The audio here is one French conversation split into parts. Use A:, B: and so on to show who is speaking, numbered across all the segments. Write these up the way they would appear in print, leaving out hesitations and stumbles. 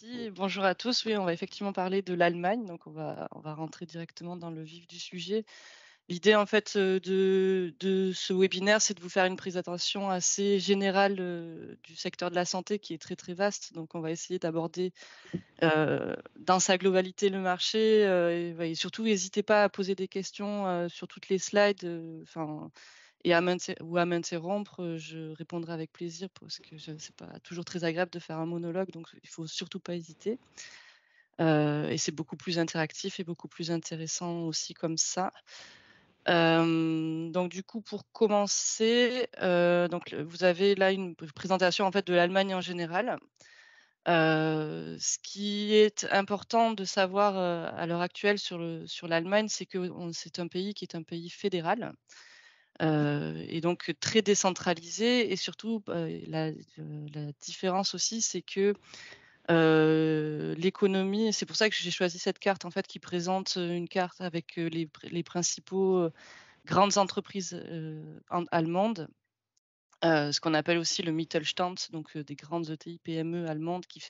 A: Merci, bonjour à tous. Oui, on va effectivement parler de l'Allemagne, donc on va rentrer directement dans le vif du sujet. L'idée en fait, de ce webinaire, c'est de vous faire une présentation assez générale, du secteur de la santé qui est très, très vaste. Donc on va essayer d'aborder, dans sa globalité le marché, et ouais et surtout n'hésitez pas à poser des questions, sur toutes les slides, enfin et à m'interrompre, je répondrai avec plaisir parce que je c'est pas toujours très agréable de faire un monologue, donc il faut surtout pas hésiter. Et c'est beaucoup plus interactif et beaucoup plus intéressant aussi comme ça. Donc du coup, pour commencer, donc vous avez là une présentation en fait de l'Allemagne en général. Ce qui est important de savoir, à l'heure actuelle sur l'Allemagne, c'est que c'est un pays qui est un pays fédéral. Et donc très décentralisé et surtout, la différence aussi, c'est que, l'économie c'est pour ça que j'ai choisi cette carte en fait qui présente, une carte avec, les principaux, grandes entreprises, allemandes, ce qu'on appelle aussi le Mittelstand, donc des grandes ETI, PME allemandes qui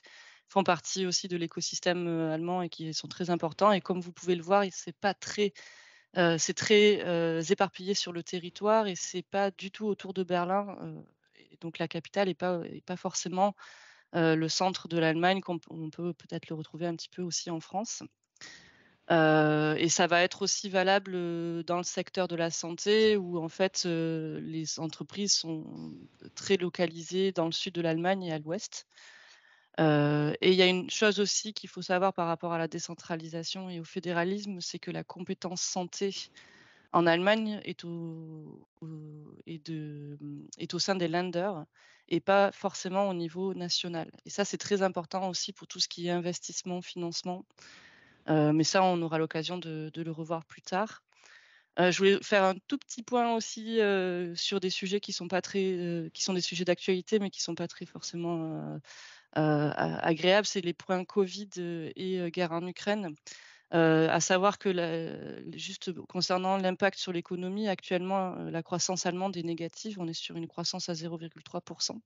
A: font partie aussi de l'écosystème, allemand et qui sont très importants et comme vous pouvez le voir, c'est très, éparpillé sur le territoire et c'est pas du tout autour de Berlin, et donc la capitale est pas forcément, le centre de l'Allemagne qu'on on peut peut-être le retrouver un petit peu aussi en France. Et ça va être aussi valable, dans le secteur de la santé où en fait, les entreprises sont très localisées dans le sud de l'Allemagne et à l'ouest. Et il y a une chose aussi qu'il faut savoir par rapport à la décentralisation et au fédéralisme, c'est que la compétence santé en Allemagne est au sein des Länder et pas forcément au niveau national et ça, c'est très important aussi pour tout ce qui est investissement, financement, mais ça, on aura l'occasion de le revoir plus tard. Je voulais faire un tout petit point aussi, sur des sujets qui sont pas très, qui sont des sujets d'actualité, mais qui sont pas très forcément, agréables. C'est les points covid, et guerre en Ukraine. À savoir que juste concernant l'impact sur l'économie, actuellement, la croissance allemande est négative. On est sur une croissance à 0,3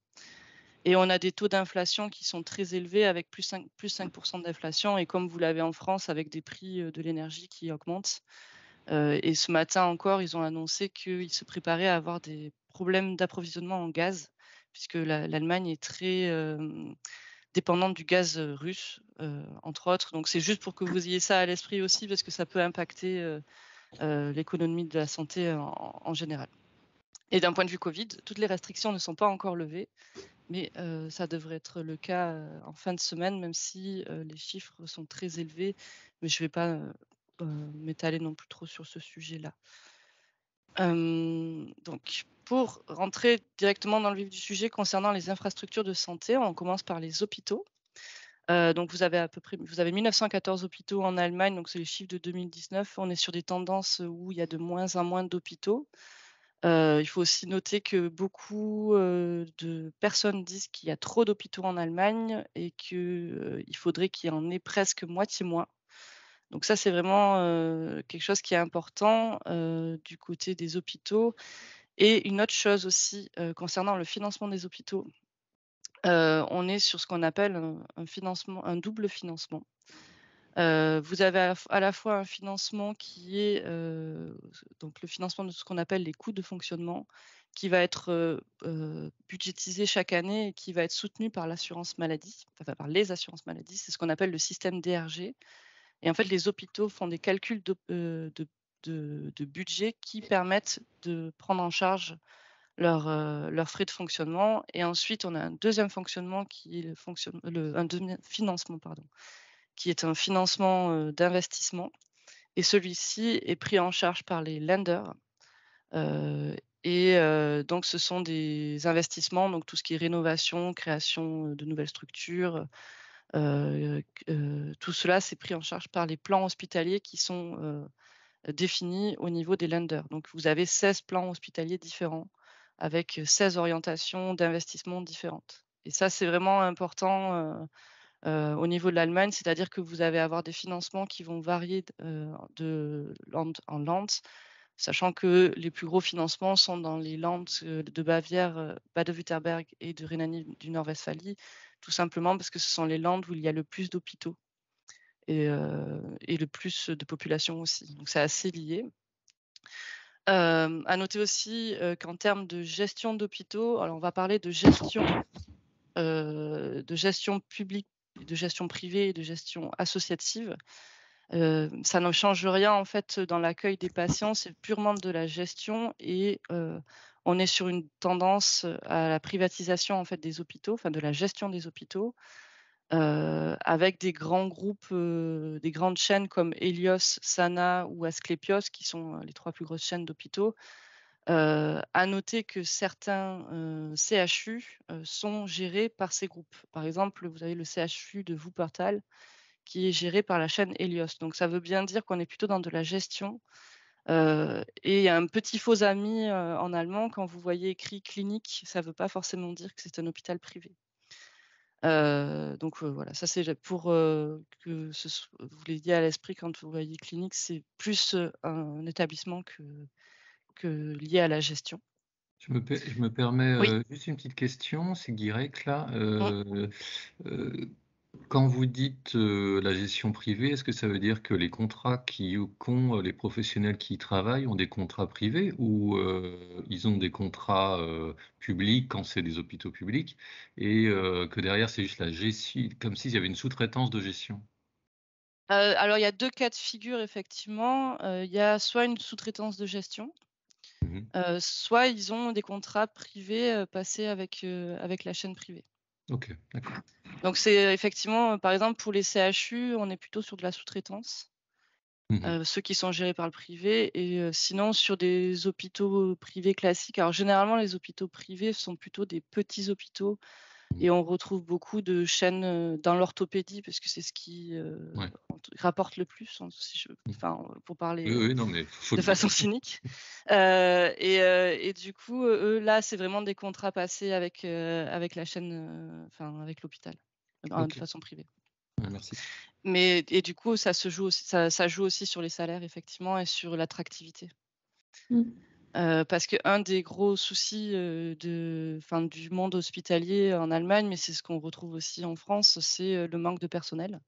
A: et on a des taux d'inflation qui sont très élevés avec +5 d'inflation et comme vous l'avez en France avec des prix, de l'énergie qui augmentent. Et ce matin encore, ils ont annoncé qu'ils se préparaient à avoir des problèmes d'approvisionnement en gaz puisque l'Allemagne est très, dépendante du gaz, russe, entre autres. Donc c'est juste pour que vous ayez ça à l'esprit aussi parce que ça peut impacter, l'économie de la santé en général. Et d'un point de vue covid, toutes les restrictions ne sont pas encore levées, mais ça devrait être le cas, en fin de semaine, même si, les chiffres sont très élevés. Mais je ne vais pas, m'étaler non plus trop sur ce sujet-là. Donc pour rentrer directement dans le vif du sujet concernant les infrastructures de santé, on commence par les hôpitaux. Donc vous avez 1 914 hôpitaux en Allemagne, donc c'est les chiffres de 2019. On est sur des tendances, où il y a de moins en moins d'hôpitaux. Il faut aussi noter que beaucoup, de personnes disent qu'il y a trop d'hôpitaux en Allemagne et que, il faudrait qu'il y en ait presque moitié moins. Donc ça, c'est vraiment, quelque chose qui est important, du côté des hôpitaux et une autre chose aussi, concernant le financement des hôpitaux, on est sur ce qu'on appelle un double financement. Vous avez à la fois un financement qui est, donc le financement de ce qu'on appelle les coûts de fonctionnement, qui va être, budgétisé chaque année et qui va être soutenu par l'assurance maladie, enfin par les assurances maladies. C'est ce qu'on appelle le système DRG et en fait, les hôpitaux font des calculs de budget qui permettent de prendre en charge leurs frais de fonctionnement et ensuite on a un deuxième fonctionnement qui est un 2 financement pardon, qui est un financement, d'investissement et celui-ci est pris en charge par les lenders, heu donc ce sont des investissements, donc tout ce qui est rénovation, création, de nouvelles structures, tout cela, c'est pris en charge par les plans hospitaliers qui sont, définis au niveau des lenders. Donc vous avez 16 plans hospitaliers différents avec, 16 orientations d'investissement différentes et ça, c'est vraiment important, au niveau de l'Allemagne, c'est-à-dire que vous allez avoir des financements qui vont varier de land en land. sachant que les plus gros financements sont dans les Landes, de Bavière, Bade-Württemberg et de Rhénanie du Nord-Westphalie, tout simplement parce que ce sont les Landes où il y a le plus d'hôpitaux et le plus de population aussi, donc c'est assez lié. À noter aussi, qu'en termes de gestion d'hôpitaux, alors on va parler de gestion publique, de gestion privée et de gestion associative. Ça ne change rien en fait dans l'accueil des patients, c'est purement de la gestion et on est sur une tendance, à la privatisation en fait des hôpitaux, enfin de la gestion des hôpitaux, avec des grands groupes, des grandes chaînes comme Helios, Sana ou Asclepios qui sont, les 3 plus grosses chaînes d'hôpitaux. À noter que certains, CHU, sont gérés par ces groupes. Par exemple, vous avez le CHU de Wuppertal qui est géré par la chaîne Helios. Donc ça veut bien dire qu'on est plutôt dans de la gestion, et il y a un petit faux ami, en allemand, quand vous voyez écrit clinique, ça ne veut pas forcément dire que c'est un hôpital privé. Donc voilà, ça c'est pour, que vous l'ayez à l'esprit quand vous voyez clinique, c'est plus, un établissement que lié à la gestion.
B: Je me permets,
A: Oui.
B: juste une petite question, c'est Guirec là,
A: Mmh.
B: heu, quand vous dites, la gestion privée, est-ce que ça veut dire que les contrats qu'ont les professionnels qui y travaillent ont des contrats privés ou, ils ont des contrats, publics quand c'est des hôpitaux publics et que derrière c'est juste la gestion comme s'il y avait une sous-traitance de gestion?
A: Alors il y a 2 cas de figure effectivement, il y a soit une sous-traitance de gestion,
B: Mmh mh.
A: soit ils ont des contrats privés, passés avec la chaîne privée.
B: OK, d'accord.
A: Donc c'est effectivement, par exemple pour les CHU, on est plutôt sur de la sous-traitance,
B: Mmh mh.
A: ceux qui sont gérés par le privé et sinon sur des hôpitaux privés classiques, alors généralement les hôpitaux privés sont plutôt des petits hôpitaux
B: Mmh.
A: et on retrouve beaucoup de chaînes, dans l'orthopédie parce que c'est ce qui,
B: Ouais.
A: rapporte le plus, hein, si je
B: Mmh.
A: enfin, pour parler,
B: Oui, oui, non mais faut
A: de
B: le dire.
A: façon cynique. Et du coup, eux, là, c'est vraiment des contrats passés avec la chaîne, enfin avec l'hôpital, de
B: OK.
A: façon privée.
B: Ouais, merci.
A: Mais et du coup, ça joue aussi sur les salaires effectivement et sur l'attractivité.
C: Mmh.
A: Parce qu'un des gros soucis, du monde hospitalier en Allemagne, mais c'est ce qu'on retrouve aussi en France, c'est, le manque de personnel.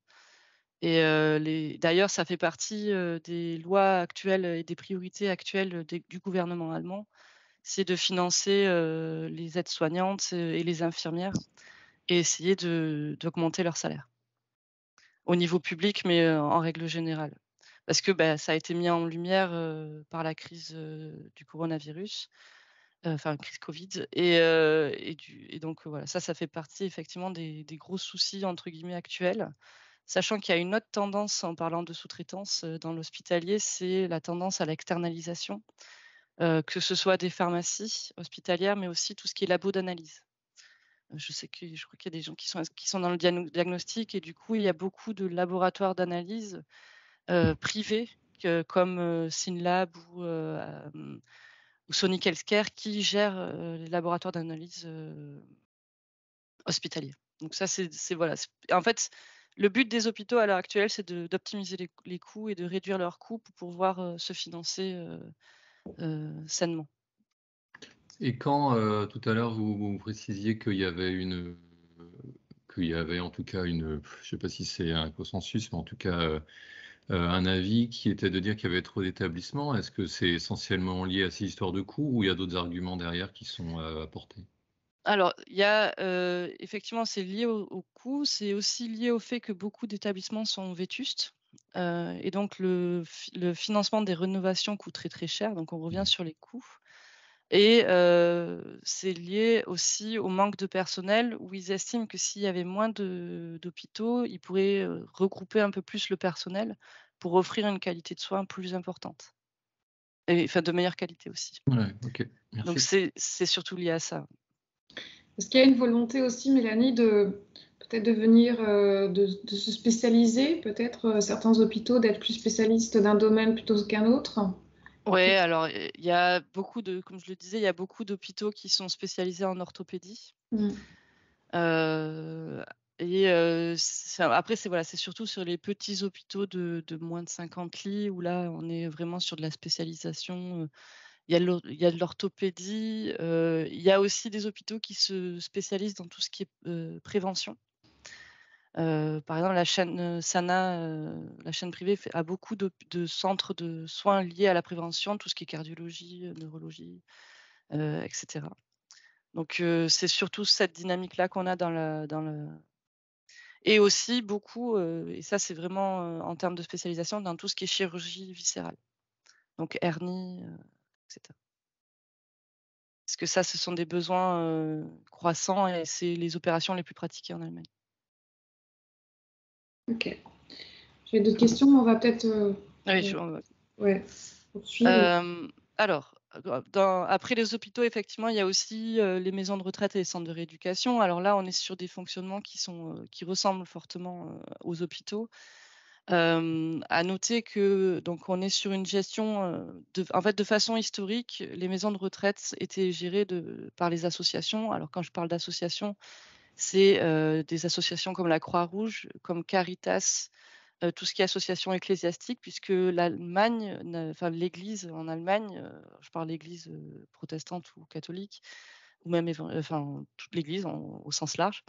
A: Et les d'ailleurs, ça fait partie, des lois actuelles et des priorités actuelles du gouvernement allemand, c'est de financer, les aides-soignantes, et les infirmières et essayer d'augmenter leur salaire. Au niveau public, mais en règle générale. Parce que, bah, ça a été mis en lumière, par la crise, du coronavirus, enfin crise Covid et donc voilà, ça fait partie effectivement des «gros soucis» entre guillemets actuels. Sachant qu'il y a une autre tendance en parlant de sous-traitance, dans l'hospitalier, c'est la tendance à l'externalisation, que ce soit des pharmacies hospitalières, mais aussi tout ce qui est labo d'analyse. Je crois qu'il y a des gens qui sont dans le diagnostic et du coup, il y a beaucoup de laboratoires d'analyse, privés comme, Synlab ou Sonic Healthcare qui gèrent, les laboratoires d'analyse, hospitaliers. Donc ça, c'est voilà, en fait, le but des hôpitaux à l'heure actuelle, c'est d'optimiser les coûts et de réduire leurs coûts pour pouvoir, se financer, sainement.
B: Et quand, tout à l'heure vous précisiez qu'il y avait en tout cas je sais pas si c'est un consensus, mais en tout cas, un avis qui était de dire qu'il y avait trop d'établissements. Est-ce que c'est essentiellement lié à ces histoires de coûts ou il y a d'autres arguments derrière qui sont, apportés?
A: Alors, il y a, effectivement, c'est lié au coût, c'est aussi lié au fait que beaucoup d'établissements sont vétustes, et donc le financement des rénovations coûte très, très cher, donc on revient
B: Mmh.
A: sur les coûts et c'est lié aussi au manque de personnel où ils estiment que s'il y avait moins d'hôpitaux, ils pourraient, regrouper un peu plus le personnel pour offrir une qualité de soins plus importante et enfin de meilleure qualité aussi.
B: Ouais, OK,
A: Donc
B: merci.
A: c'est surtout lié à ça.
C: Est-ce qu'il y a une volonté aussi, Mélanie, de peut-être devenir, de se spécialiser, peut-être, certains hôpitaux, d'être plus spécialistes d'un domaine plutôt qu'un autre?
A: Ouais, alors, il y a beaucoup comme je le disais, il y a beaucoup d'hôpitaux qui sont spécialisés en orthopédie.
C: Mmh.
A: Heu Et après, c'est surtout sur les petits hôpitaux de moins de 50 lits où là, on est vraiment sur de la spécialisation. Il y a de l'orthopédie, il y a aussi des hôpitaux qui se spécialisent dans tout ce qui est, prévention. Par exemple, la chaîne, Sana, la chaîne privée a beaucoup de centres de soins liés à la prévention, tout ce qui est cardiologie, neurologie, et cetera. Donc c'est surtout cette dynamique-là qu'on a dans le et aussi beaucoup, et ça c'est vraiment, en termes de spécialisation, dans tout ce qui est chirurgie viscérale, donc hernie, et cetera. Parce que ça, ce sont des besoins, croissants et c'est les opérations les plus pratiquées en Allemagne.
C: Ok. J'ai d'autres questions, on va peut-être
A: Oui,
C: poursuivre.
A: alors, après les hôpitaux, effectivement, il y a aussi, les maisons de retraite et les centres de rééducation. Alors là, on est sur des fonctionnements qui ressemblent fortement, aux hôpitaux. À noter que donc on est sur une gestion, en fait, de façon historique, les maisons de retraite étaient gérées par les associations. Alors quand je parle d'associations, c'est, des associations comme la Croix-Rouge, comme Caritas, tout ce qui est association ecclésiastique puisque l'Allemagne enfin l'Église en Allemagne, je parle l'Église, protestante ou catholique ou même enfin toute l'Église au sens large,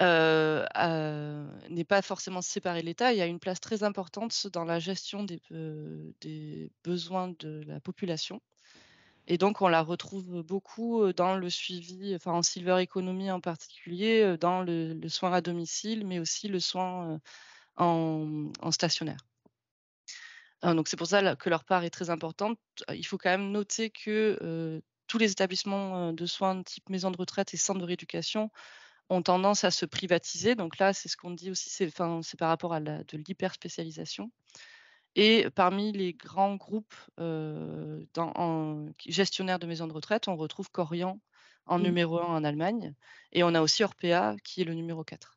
A: n'est pas forcément séparée de l'État. Il y a une place très importante dans la gestion des besoins de la population et donc on la retrouve beaucoup, dans le suivi, enfin en silver economy en particulier, dans le soin à domicile, mais aussi le soin, en stationnaire. Donc c'est pour ça là que leur part est très importante. Il faut quand même noter que, tous les établissements, de soins de type maison de retraite et centre de rééducation ont tendance à se privatiser. Donc là, c'est ce qu'on dit aussi, c'est par rapport à de l'hyperspécialisation et parmi les grands groupes, gestionnaires de maisons de retraite, on retrouve Korian en numéro 1 en Allemagne et on a aussi Orpea qui est le numéro 4.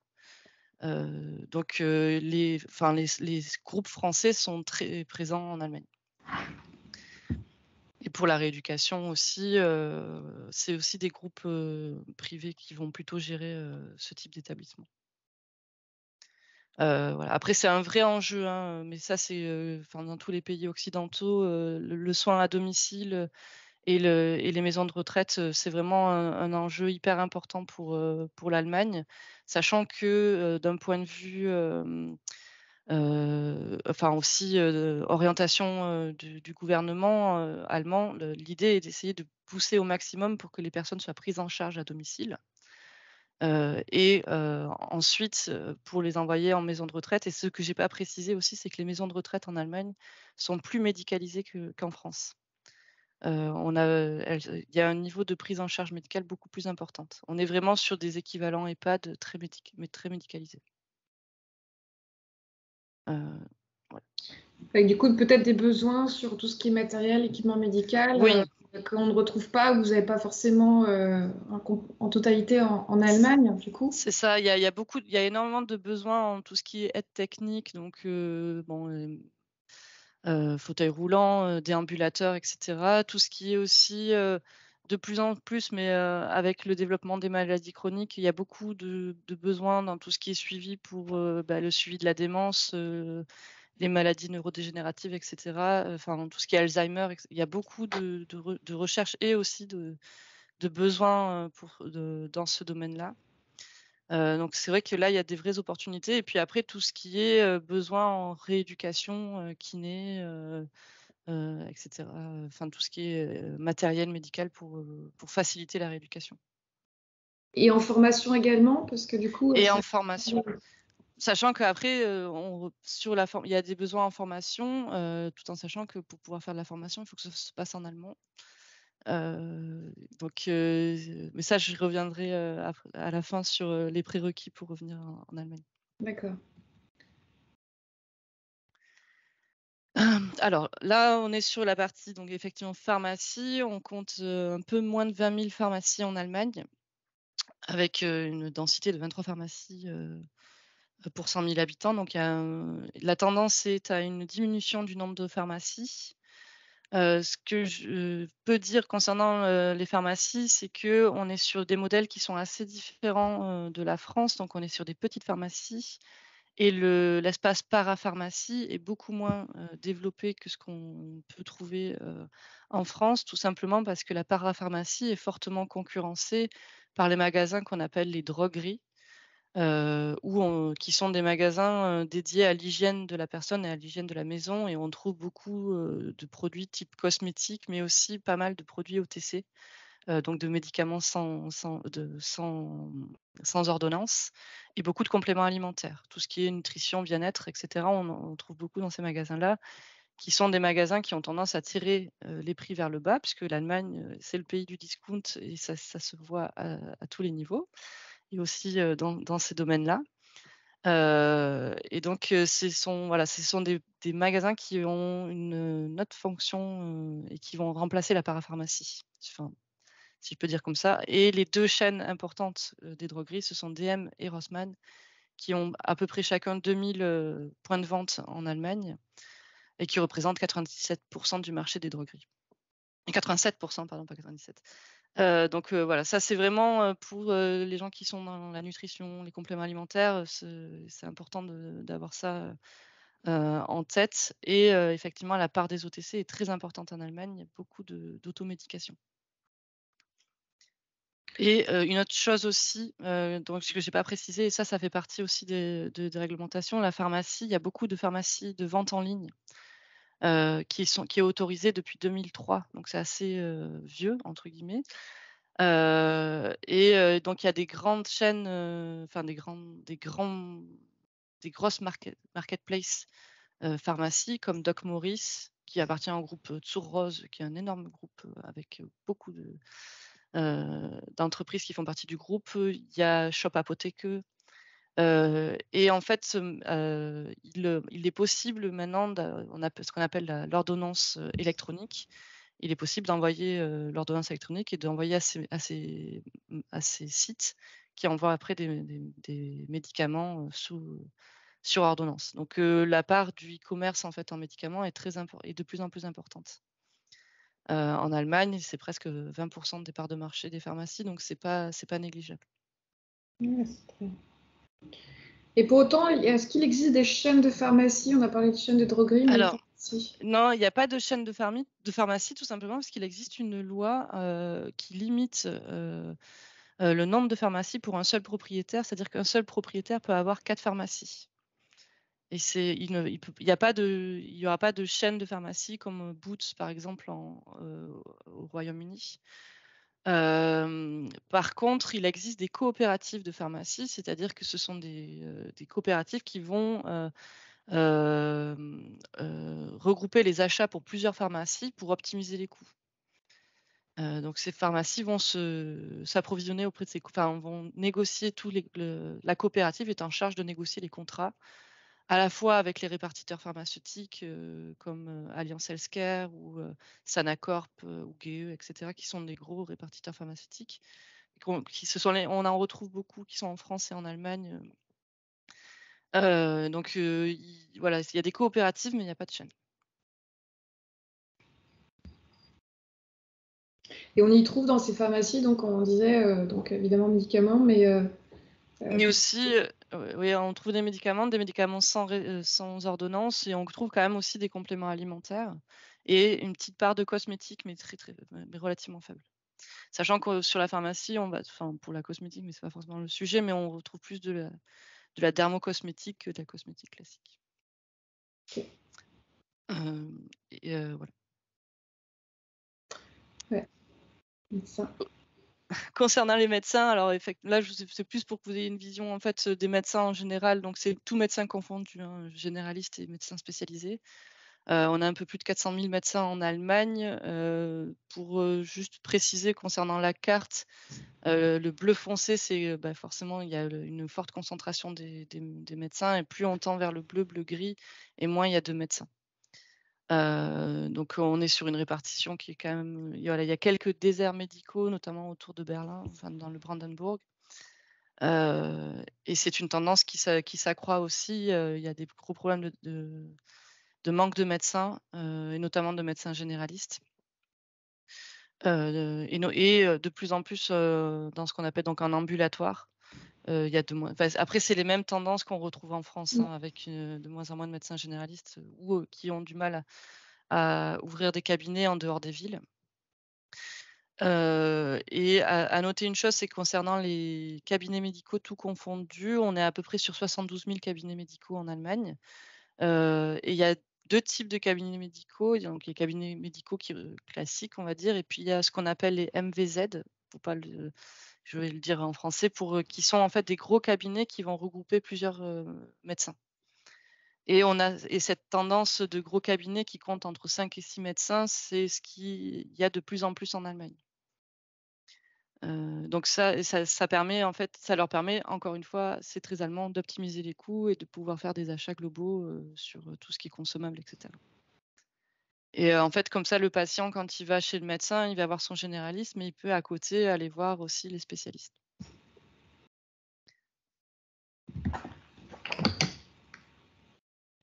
A: Donc les groupes français sont très présents en Allemagne. Et pour la rééducation aussi, c'est aussi des groupes, privés qui vont plutôt gérer, ce type d'établissement. Voilà. Après c'est un vrai enjeu, hein, mais ça c'est, enfin dans tous les pays occidentaux, le soin à domicile, et les maisons de retraite, c'est vraiment un enjeu hyper important pour l'Allemagne. Sachant que, d'un point de vue, enfin aussi, orientation, du gouvernement, allemand, l'idée est d'essayer de pousser au maximum pour que les personnes soient prises en charge à domicile. Et ensuite, pour les envoyer en maison de retraite et ce que j'ai pas précisé aussi, c'est que les maisons de retraite en Allemagne sont plus médicalisées qu'en France. Il y a un niveau de prise en charge médicale beaucoup plus importante. On est vraiment sur des équivalents EHPAD très médicalisés. Ouais.
C: Avec du coup peut-être des besoins sur tout ce qui est matériel, équipement médical,
A: Oui.
C: qu'on ne retrouve pas, que vous n'avez pas forcément en totalité en Allemagne, du coup.
A: C'est ça, il y a énormément de besoins en tout ce qui est aide technique, donc fauteuil roulant, déambulateur et cetera. Tout ce qui est aussi, de plus en plus, mais avec le développement des maladies chroniques, il y a beaucoup de besoins dans tout ce qui est suivi pour, le suivi de la démence, les maladies neurodégénératives et cetera, enfin tout ce qui est Alzheimer il y a beaucoup de recherches et aussi de besoins, dans ce domaine-là. Donc c'est vrai que là, il y a des vraies opportunités et puis après tout ce qui est, besoin en rééducation, kiné, et cetera, enfin tout ce qui est, matériel médical pour faciliter la rééducation.
C: Et en formation également, parce que du coup,
A: Et en formation. Sachant qu'après, il y a des besoins en formation, tout en sachant que pour pouvoir faire de la formation, il faut que ça se passe en allemand. Donc mais ça, je reviendrai, à la fin sur, les prérequis pour revenir en Allemagne.
C: D'accord.
A: Alors là, on est sur la partie donc effectivement pharmacie. On compte, un peu moins de 20 000 pharmacies en Allemagne avec, une densité de 23 pharmacies, pour 100 000 habitants. Donc la tendance est à une diminution du nombre de pharmacies. Ce que je peux dire concernant, les pharmacies, c'est qu'on est sur des modèles qui sont assez différents, de la France. Donc on est sur des petites pharmacies et l'espace parapharmacie est beaucoup moins, développé que ce qu'on peut trouver, en France. Tout simplement parce que la parapharmacie est fortement concurrencée par les magasins qu'on appelle les drogueries. Qui sont des magasins, dédiés à l'hygiène de la personne et à l'hygiène de la maison et on trouve beaucoup, de produits type cosmétiques, mais aussi pas mal de produits OTC, donc de médicaments sans ordonnance et beaucoup de compléments alimentaires. Tout ce qui est nutrition, bien-être et cetera, on trouve beaucoup dans ces magasins-là, qui sont des magasins qui ont tendance à tirer, les prix vers le bas puisque l'Allemagne, c'est le pays du discount et ça se voit à tous les niveaux et aussi, dans ces domaines-là. Et donc, ce sont des magasins qui ont une autre fonction, et qui vont remplacer la parapharmacie. Enfin, si je peux dire comme ça et les 2 chaînes importantes, des drogueries, ce sont DM et Rossmann qui ont à peu près chacun 2 000 points de vente en Allemagne et qui représentent 97 du marché des drogueries. Et 87 pardon, pas 97. Donc voilà, ça c'est vraiment, pour, les gens qui sont dans la nutrition, les compléments alimentaires, c'est important d'avoir ça, en tête et effectivement la part des OTC est très importante en Allemagne. Il y a beaucoup d'automédication et une autre chose aussi, donc ce que j'ai pas précisé et ça fait partie aussi des réglementations. La pharmacie, il y a beaucoup de pharmacies de vente en ligne, qui est autorisée depuis 2003, donc c'est assez, «vieux» entre guillemets. Donc il y a des grandes chaînes, enfin des grosses marketplaces, pharmacies comme Doc Morris, qui appartient au groupe, Zur Rose, qui est un énorme groupe, avec, beaucoup d'entreprises qui font partie du groupe. Il y a Shop Apotheke, et en fait, il est possible maintenant on a ce qu'on appelle l'ordonnance, électronique. Il est possible d'envoyer, l'ordonnance électronique et d'envoyer à ces sites qui envoient après des médicaments, sur ordonnance. Donc la part du e-commerce, en fait, en médicaments est de plus en plus importante. En Allemagne, c'est presque 20 des parts de marché des pharmacies, donc c'est pas négligeable.
C: Ouais, c'est très bien. Et pour autant, est-ce qu'il existe des chaînes de pharmacie? On a parlé de chaînes de droguerie, mais
A: Alors,
C: pharmacie.
A: non, il n'y a pas de chaîne de pharmacie, tout simplement parce qu'il existe une loi, qui limite, le nombre de pharmacies pour un seul propriétaire. C'est-à-dire qu'un seul propriétaire peut avoir 4 pharmacies et il y aura pas de chaîne de pharmacie comme, Boots par exemple au Royaume-Uni. Par contre, il existe des coopératives de pharmacie, c'est-à-dire que ce sont des coopératives qui vont, regrouper les achats pour plusieurs pharmacies pour optimiser les coûts. Donc ces pharmacies vont s'approvisionner auprès de vont négocier la coopérative est en charge de négocier les contrats, à la fois avec les répartiteurs pharmaceutiques, comme, Alliance Healthcare ou, Sanacorp, ou GE et cetera, qui sont des gros répartiteurs pharmaceutiques. On en retrouve beaucoup qui sont en France et en Allemagne, donc voilà, il y a des coopératives, mais il n'y a pas de chaîne.
C: Et on y trouve dans ces pharmacies, donc on disait, donc évidemment médicaments, mais
A: Mais aussi, oui, on trouve des médicaments sans ordonnance et on trouve quand même aussi des compléments alimentaires et une petite part de cosmétiques, mais mais relativement faible. Sachant que sur la pharmacie, pour la cosmétique, mais c'est pas forcément le sujet, mais on retrouve plus de la dermocosmétique que de la cosmétique classique.
C: OK.
A: Voilà.
C: Ouais, médecin.
A: Concernant les médecins, alors là, c'est plus pour que vous ayez une vision en fait, des médecins en général, donc c'est tout médecin confondu, hein, généralistes et médecins spécialisés. On a un peu plus de 400 000 médecins en Allemagne. Pour, juste préciser concernant la carte, le bleu foncé, c'est, forcément il y a une forte concentration des médecins et plus on tend vers le bleu-gris et moins il y a de médecins. Donc on est sur une répartition qui est quand même il y a quelques déserts médicaux, notamment autour de Berlin, enfin dans le Brandenburg. Et c'est une tendance qui s'accroît aussi, il y a des gros problèmes de manque de médecins, et notamment de médecins généralistes. De plus en plus, dans ce qu'on appelle donc un ambulatoire. Il y a de moins enfin, après c'est les mêmes tendances qu'on retrouve en France, hein, avec, de moins en moins de médecins généralistes, ou, qui ont du mal à ouvrir des cabinets en dehors des villes. Et à noter une chose, c'est que concernant les cabinets médicaux tout confondus, on est à peu près sur 72 000 cabinets médicaux en Allemagne. Et il y a 2 types de cabinets médicaux. Il y a donc les cabinets médicaux classiques, on va dire, et puis il y a ce qu'on appelle les MVZ, pour pas le je vais le dire en français, qui sont en fait des gros cabinets qui vont regrouper plusieurs, médecins. Et cette tendance de gros cabinets qui comptent entre 5 et 6 médecins, c'est ce qu'il y a de plus en plus en Allemagne. Donc ça permet en fait, ça leur permet encore une fois, c'est très allemand, d'optimiser les coûts et de pouvoir faire des achats globaux, sur, tout ce qui est consommable et cetera. Et en fait, comme ça, le patient, quand il va chez le médecin, il va voir son généraliste, mais il peut à côté aller voir aussi les spécialistes.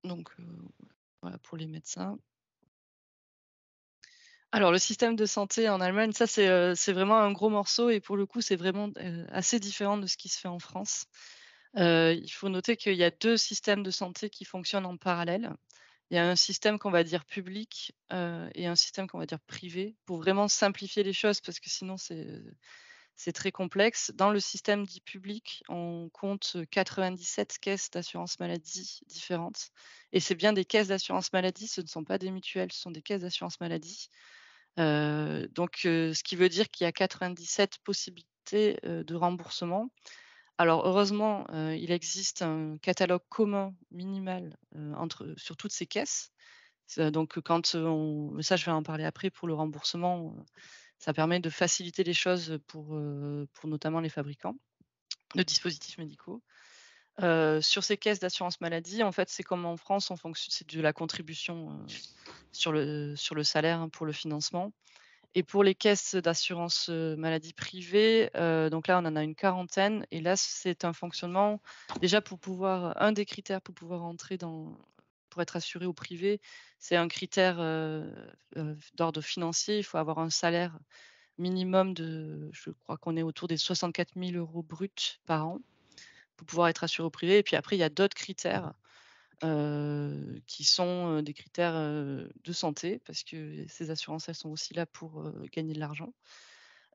A: Donc voilà pour les médecins. Alors le système de santé en Allemagne, ça c'est vraiment un gros morceau et pour le coup, c'est vraiment, assez différent de ce qui se fait en France. Il faut noter qu'il y a 2 systèmes de santé qui fonctionnent en parallèle. Il y a un système qu'on va dire public, et un système qu'on va dire privé, pour vraiment simplifier les choses parce que sinon c'est très complexe. Dans le système dit public, on compte 97 caisses d'assurance maladie différentes et c'est bien des caisses d'assurance maladie, ce ne sont pas des mutuelles, ce sont des caisses d'assurance maladie. Ce qui veut dire qu'il y a 97 possibilités, de remboursement. Alors heureusement, il existe un catalogue commun minimal, sur toutes ces caisses. Donc mais ça je vais en parler après pour le remboursement, ça permet de faciliter les choses pour notamment les fabricants de dispositifs médicaux. Sur ces caisses d'assurance maladie, en fait, c'est comme en France, c'est de la contribution, sur le salaire, hein, pour le financement. Et pour les caisses d'assurance, maladie privée, donc là, on en a une quarantaine et là, c'est un fonctionnement déjà un des critères pour pouvoir entrer pour être assuré au privé, c'est un critère, d'ordre financier. Il faut avoir un salaire minimum je crois qu'on est autour des 64 000 € bruts par an pour pouvoir être assuré au privé et puis après, il y a d'autres critères, qui sont, des critères, de santé parce que ces assurances, elles sont aussi là pour, gagner de l'argent.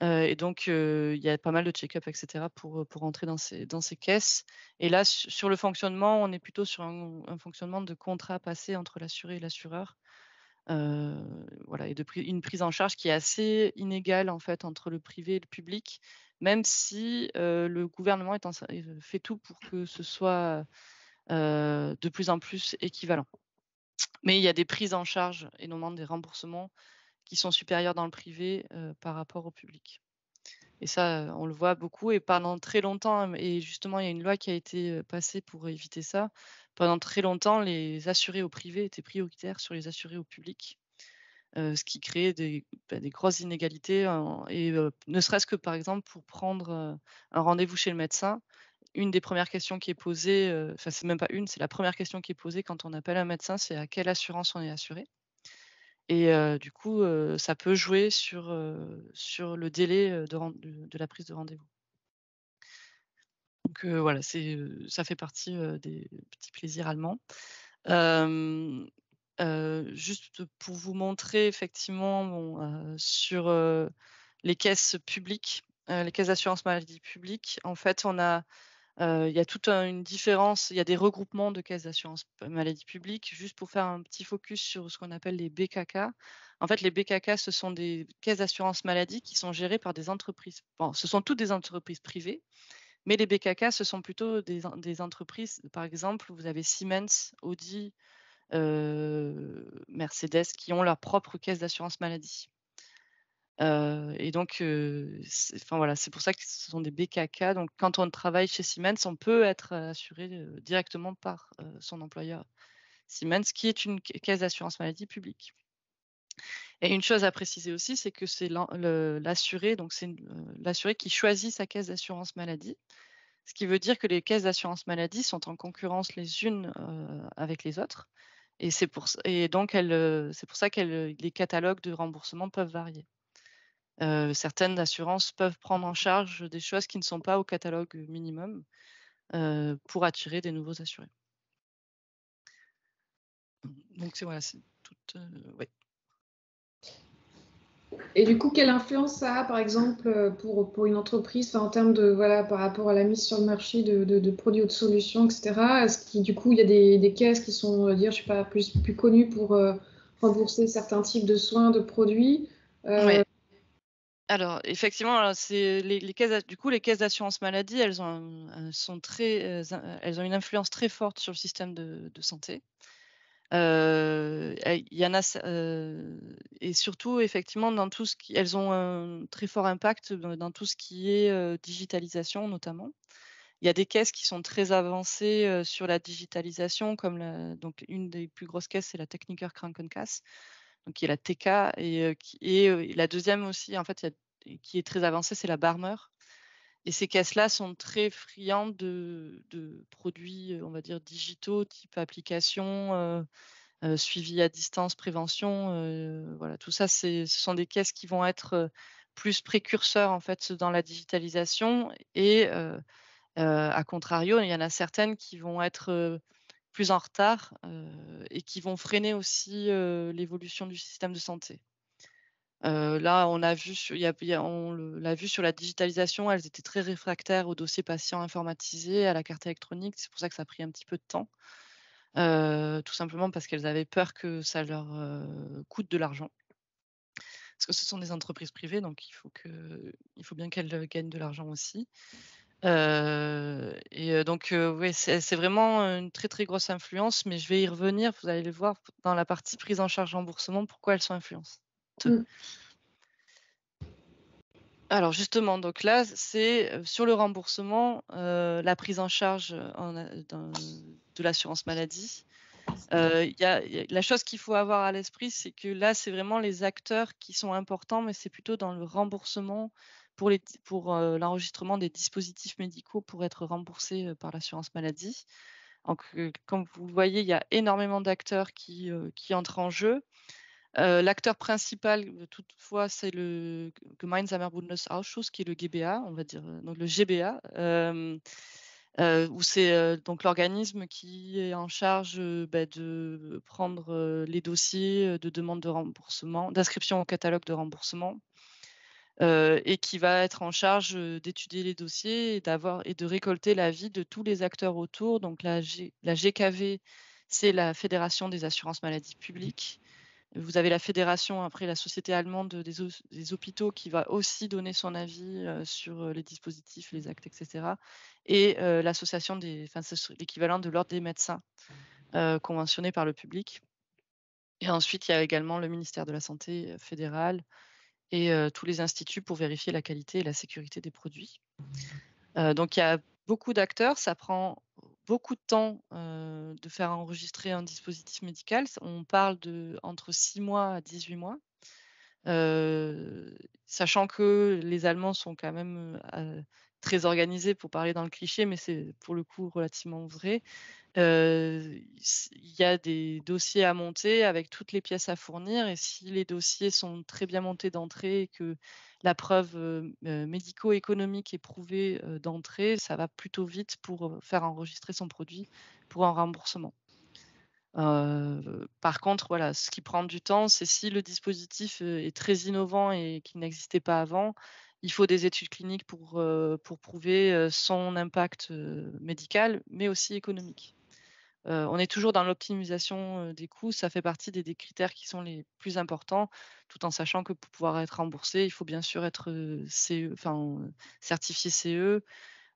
A: Il y a pas mal de check-up et cetera pour entrer dans ces caisses et là, sur le fonctionnement, on est plutôt sur un fonctionnement de contrat passé entre l'assuré et l'assureur. Voilà et une prise en charge qui est assez inégale, en fait, entre le privé et le public, même si, le gouvernement fait tout pour que ce soit, de plus en plus équivalent. Mais il y a des prises en charge et notamment des remboursements qui sont supérieurs dans le privé, par rapport au public. Et ça, on le voit beaucoup et pendant très longtemps, et justement, il y a une loi qui a été, passée pour éviter ça. Pendant très longtemps, les assurés au privé étaient prioritaires sur les assurés au public, ce qui créait des grosses inégalités ne serait-ce que, par exemple, pour prendre, un rendez-vous chez le médecin, une des premières questions qui est posée, enfin, c'est même pas une, c'est la première question qui est posée quand on appelle un médecin, c'est: «À quelle assurance on est assuré?» Et du coup, ça peut jouer sur le délai, de la prise de rendez-vous. Donc voilà, ça fait partie, des petits plaisirs allemands. Hem, Juste pour vous montrer effectivement, bon, sur, les caisses publiques, les caisses d'assurance maladie publiques, en fait, il y a toute une différence, il y a des regroupements de caisses d'assurance maladie publique. Juste pour faire un petit focus sur ce qu'on appelle les BKK. En fait, les BKK, ce sont des caisses d'assurance maladie qui sont gérées par des entreprises. Bon, ce sont toutes des entreprises privées, mais les BKK, ce sont plutôt des entreprises. Par exemple, vous avez Siemens, Audi, Mercedes qui ont leur propre caisse d'assurance maladie. Enfin voilà, c'est pour ça que ce sont des BKK. Donc quand on travaille chez Siemens, on peut être assuré, directement par, son employeur Siemens, qui est une caisse d'assurance maladie publique. Et une chose à préciser aussi, c'est que c'est l'assuré, donc c'est l'assuré qui choisit sa caisse d'assurance maladie. Ce qui veut dire que les caisses d'assurance maladie sont en concurrence les unes, avec les autres Et donc c'est pour ça les catalogues de remboursement peuvent varier. Certaines assurances peuvent prendre en charge des choses qui ne sont pas au catalogue minimum, pour attirer des nouveaux assurés. Donc voilà, c'est tout, ouais.
C: Et du coup, quelle influence ça a, par exemple, pour une entreprise, en termes de, voilà, par rapport à la mise sur le marché de produits ou de solutions, etc. Est-ce qu'il, du coup, il y a des caisses qui sont, je sais pas, plus connues pour rembourser certains types de soins, de produits?
A: Ouais. Alors effectivement, alors c'est les caisses du coup, les caisses d'assurance maladie, elles ont une influence très forte sur le système de santé. Il y en a et surtout effectivement dans tout ce qui elles ont un très fort impact dans tout ce qui est, digitalisation notamment. Il y a des caisses qui sont très avancées, sur la digitalisation comme donc une des plus grosses caisses, c'est la Techniker Krankenkasse, donc qui est la TK et la deuxième aussi en fait, qui est très avancée, c'est la Barmer et ces caisses-là sont très friandes de produits, on va dire digitaux type application, suivi à distance, prévention, voilà, tout ça, ce sont des caisses qui vont être, plus précurseurs, en fait, dans la digitalisation et à contrario, il y en a certaines qui vont être, plus en retard, et qui vont freiner aussi, l'évolution du système de santé. Là, on a vu sur il y a on le l'a vu sur la digitalisation, elles étaient très réfractaires aux dossiers patients informatisés, à la carte électronique. C'est pour ça que ça a pris un petit peu de temps. Tout simplement parce qu'elles avaient peur que ça leur, coûte de l'argent. Parce que ce sont des entreprises privées, donc il faut bien qu'elles, gagnent de l'argent aussi. Donc ouais, c'est vraiment une très, très grosse influence, mais je vais y revenir, vous allez le voir dans la partie prise en charge remboursement, pourquoi elles sont influentes.
C: Mm.
A: Alors justement, donc là, c'est, sur le remboursement, la prise en charge, de l'assurance maladie. Il y a la chose qu'il faut avoir à l'esprit, c'est que là, c'est vraiment les acteurs qui sont importants, mais c'est plutôt dans le remboursement pour l'enregistrement des dispositifs médicaux pour être remboursés, par l'assurance maladie. Donc, comme vous le voyez, il y a énormément d'acteurs qui entrent en jeu. L'acteur principal, toutefois, c'est le Gemeinsamer Bundesausschuss, qui est le GBA, on va dire, donc le GBA, où c'est, donc l'organisme qui est en charge, de prendre, les dossiers, de demande de remboursement, d'inscription au catalogue de remboursement, et qui va être en charge, d'étudier les dossiers et de récolter l'avis de tous les acteurs autour. Donc la GKV, c'est la Fédération des assurances maladies publiques. Vous avez la fédération, après la société allemande des hôpitaux qui va aussi donner son avis, sur, les dispositifs, les actes et cetera et l'association c'est l'équivalent de l'ordre des médecins, conventionné par le public et ensuite il y a également le ministère de la santé, fédéral et tous les instituts pour vérifier la qualité et la sécurité des produits. Donc il y a beaucoup d'acteurs, ça prend beaucoup de temps, de faire enregistrer un dispositif médical. On parle de entre 6 mois à 18 mois, sachant que les Allemands sont quand même, très organisés pour parler dans le cliché, mais c'est pour le coup relativement vrai. Il y a des dossiers à monter avec toutes les pièces à fournir et si les dossiers sont très bien montés d'entrée et que la preuve, médico-économique est prouvée, d'entrée, ça va plutôt vite pour, faire enregistrer son produit pour un remboursement. Par contre, voilà, ce qui prend du temps, c'est si le dispositif, est très innovant et qui n'existait pas avant, il faut des études cliniques pour prouver, son impact, médical, mais aussi économique. On est toujours dans l'optimisation, des coûts. Ça fait partie des critères qui sont les plus importants, tout en sachant que pour pouvoir être remboursé, il faut bien sûr être, certifié CE,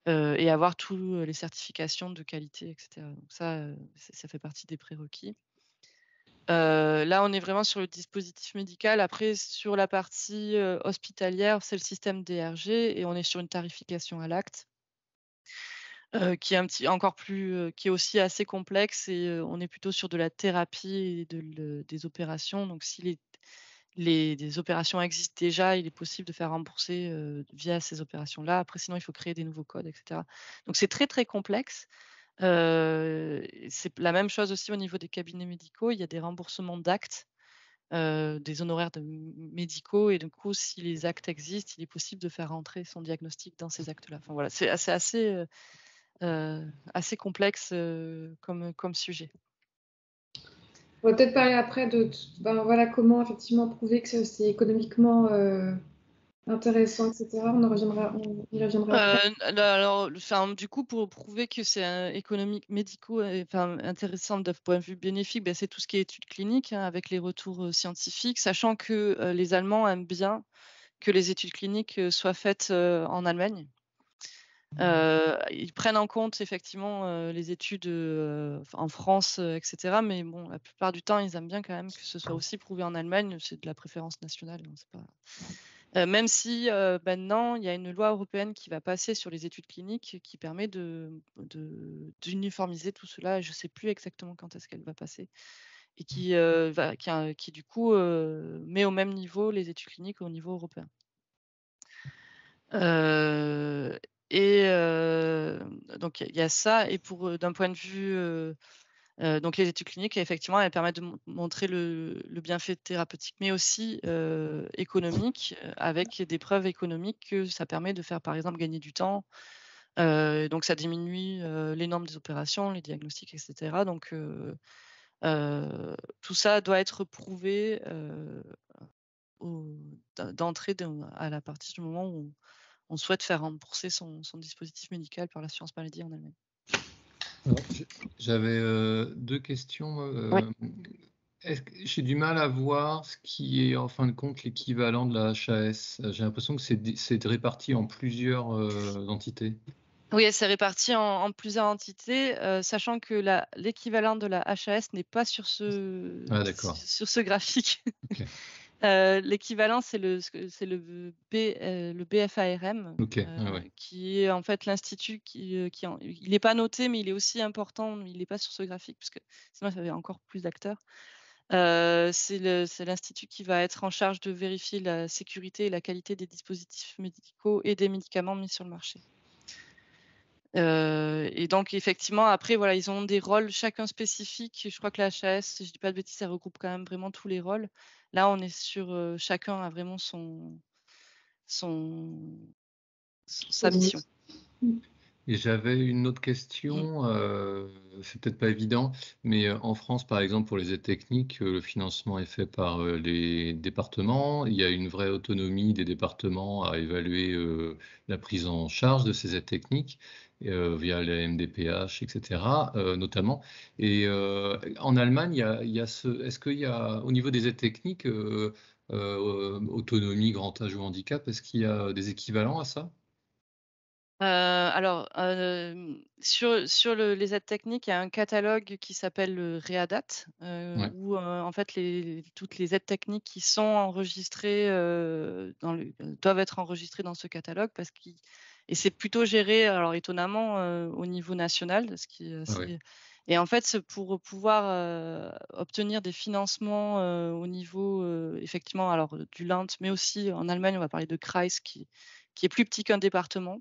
A: et avoir tous, les certifications de qualité et cetera. Donc ça, ça fait partie des prérequis. Là, on est vraiment sur le dispositif médical. Après, sur la partie, hospitalière, c'est le système DRG et on est sur une tarification à l'acte. Qui est un petit encore plus, qui est aussi assez complexe et on est plutôt sur de la thérapie et des opérations. Donc si des opérations existent déjà, il est possible de faire rembourser, via ces opérations-là. Après sinon, il faut créer des nouveaux codes et cetera. Donc c'est très, très complexe. C'est la même chose aussi au niveau des cabinets médicaux. Il y a des remboursements d'actes, des honoraires médicaux, et du coup, si les actes existent, il est possible de faire rentrer son diagnostic dans ces actes-là. Enfin voilà, c'est assez complexe comme sujet.
C: On va peut-être parler après de voilà, comment effectivement prouver que c'est économiquement intéressant, etc. On y reviendra après.
A: Alors, du coup, pour prouver que c'est économique, médicaux, intéressant d'un point de vue bénéfique, c'est tout ce qui est études cliniques, hein, avec les retours scientifiques, sachant que les Allemands aiment bien que les études cliniques soient faites en Allemagne. Ils prennent en compte effectivement les études en France, etc. Mais bon, la plupart du temps, ils aiment bien quand même que ce soit aussi prouvé en Allemagne. C'est de la préférence nationale, hein, c'est pas... Même si maintenant, il y a une loi européenne qui va passer sur les études cliniques qui permet d'uniformiser tout cela. Je ne sais plus exactement quand est-ce qu'elle va passer, et qui du coup met au même niveau les études cliniques au niveau européen. Donc il y a ça, et d'un point de vue donc les études cliniques, effectivement, elles permettent de montrer le bienfait thérapeutique, mais aussi économique, avec des preuves économiques que ça permet de faire, par exemple, gagner du temps. Donc ça diminue les normes des opérations, les diagnostics, etc. Donc tout ça doit être prouvé d'entrée à la partir du moment où on souhaite faire rembourser son dispositif médical par l'assurance maladie en Allemagne.
B: Alors, j'avais 2 questions.
A: Oui.
B: J'ai du mal à voir ce qui est en fin de compte l'équivalent de la HAS. J'ai l'impression que c'est réparti en plusieurs entités.
A: Oui, c'est réparti en plusieurs entités, sachant que l'équivalent de la HAS n'est pas sur
B: Ah d'accord.
A: sur ce graphique.
B: OK.
A: L'équivalent, c'est le BFARM,
B: OK. Ah ouais.
A: qui est en fait l'institut il n'est pas noté, mais il est aussi important, mais il n'est pas sur ce graphique, parce que sinon ça avait encore plus d'acteurs. C'est l'institut qui va être en charge de vérifier la sécurité et la qualité des dispositifs médicaux et des médicaments mis sur le marché. Et donc effectivement, après, voilà, ils ont des rôles chacun spécifiques. Je crois que la HAS, si je dis pas de bêtises, ça regroupe quand même vraiment tous les rôles. Là, on est sur chacun a vraiment sa mission.
B: Et j'avais une autre question, c'est peut-être pas évident, mais en France, par exemple, pour les aides techniques, le financement est fait par les départements. Il y a une vraie autonomie des départements à évaluer la prise en charge de ces aides techniques via les MDPH, etc., notamment. Et en Allemagne, est-ce qu'il y a, au niveau des aides techniques, autonomie, grand âge ou handicap, est-ce qu'il y a des équivalents à ça?
A: Alors, les aides techniques, il y a un catalogue qui s'appelle le Readat,
B: Ouais.
A: où, en fait, toutes les aides techniques qui sont enregistrées, doivent être enregistrées dans ce catalogue, et c'est plutôt géré, alors étonnamment, au niveau national, ce qui est
B: Ah ouais.
A: assez... Et en fait, c'est pour pouvoir obtenir des financements au niveau, effectivement, alors du Land, mais aussi en Allemagne, on va parler de Kreis, qui est plus petit qu'un département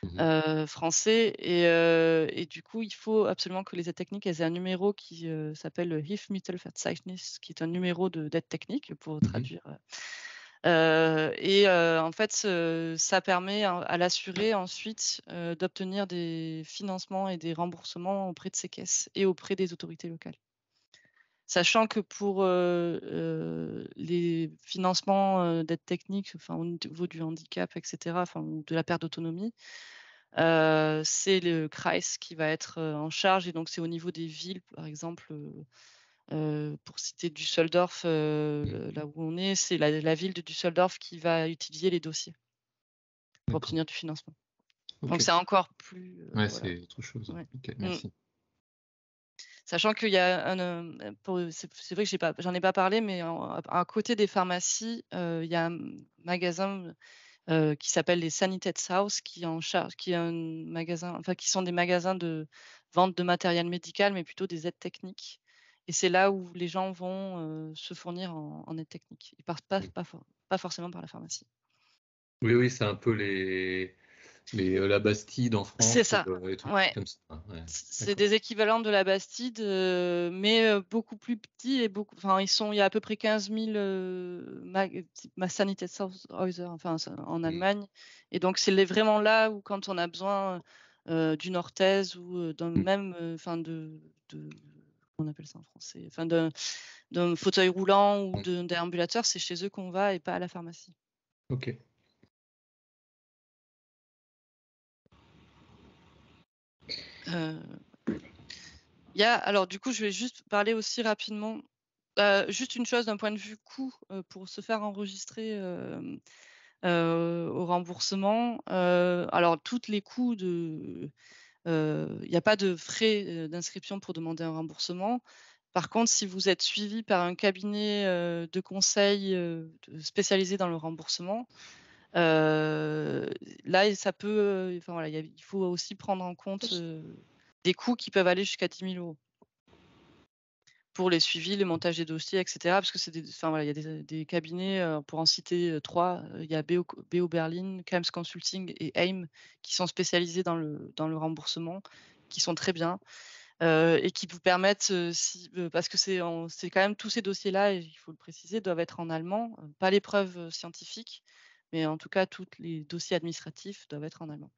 B: Mmh.
A: français, et du coup, il faut absolument que les aides techniques, elles aient un numéro qui s'appelle le Hilfsmittelverzeichnis, qui est un numéro d'aide technique, pour
B: Mmh.
A: traduire. En fait, ça permet à l'assuré ensuite d'obtenir des financements et des remboursements auprès de ses caisses et auprès des autorités locales. Sachant que pour les financements d'aide technique, enfin au niveau du handicap, etc., enfin, ou de la perte d'autonomie, c'est le Kreis qui va être en charge, et donc c'est au niveau des villes, par exemple, pour citer Düsseldorf, là où on est, c'est la ville de Düsseldorf qui va étudier les dossiers pour
B: D'accord.
A: obtenir du financement. Donc
B: OK.
A: c'est encore plus,
B: Ouais,
A: voilà.
B: c'est autre chose.
A: Ouais.
B: OK,
A: Mmh.
B: merci.
A: Sachant qu'il y a c'est vrai que j'en ai pas parlé, mais à côté des pharmacies, il y a un magasin qui s'appelle les Sanitätshaus, qui est un magasin, enfin, qui sont des magasins de vente de matériel médical, mais plutôt des aides techniques, et c'est là où les gens vont se fournir en aide technique. Ils partent
B: Mmh.
A: pas forcément par la pharmacie.
B: Oui, oui, c'est un peu les Mais la Bastide en
A: C'est
B: France,
A: ça,
B: des trucs
A: ouais.
B: comme ça. Ouais,
A: C'est
B: d'accord.
A: des équivalents de la Bastide, mais beaucoup plus petits et il y a à peu près 15 000 Sanitätshäuser, enfin, en
B: Mm.
A: Allemagne. Et donc, vraiment là où, quand on a besoin d'une orthèse ou on appelle ça en français, d'un fauteuil roulant ou
B: Mm.
A: d'un déambulateur, c'est chez eux qu'on va et pas à la pharmacie.
B: Ok.
A: Euh, alors, du coup, je vais juste parler aussi rapidement. Juste une chose d'un point de vue coût, pour se faire enregistrer au remboursement. Alors, tous les coûts il n'y a pas de frais d'inscription pour demander un remboursement. Par contre, si vous êtes suivi par un cabinet de conseil spécialisé dans le remboursement, là, ça peut, voilà, il faut aussi prendre en compte des coûts qui peuvent aller jusqu'à 10 000 € pour les suivis, le montage des dossiers, etc. Parce que il y a des cabinets, pour en citer 3, il y a BO Berlin, Krems Consulting et AIM qui sont spécialisés dans le remboursement, qui sont très bien, et qui vous permettent, parce que c'est quand même tous ces dossiers-là, et il faut le préciser, doivent être en allemand, pas les preuves scientifiques, mais en tout cas, tous les dossiers administratifs doivent être en allemand.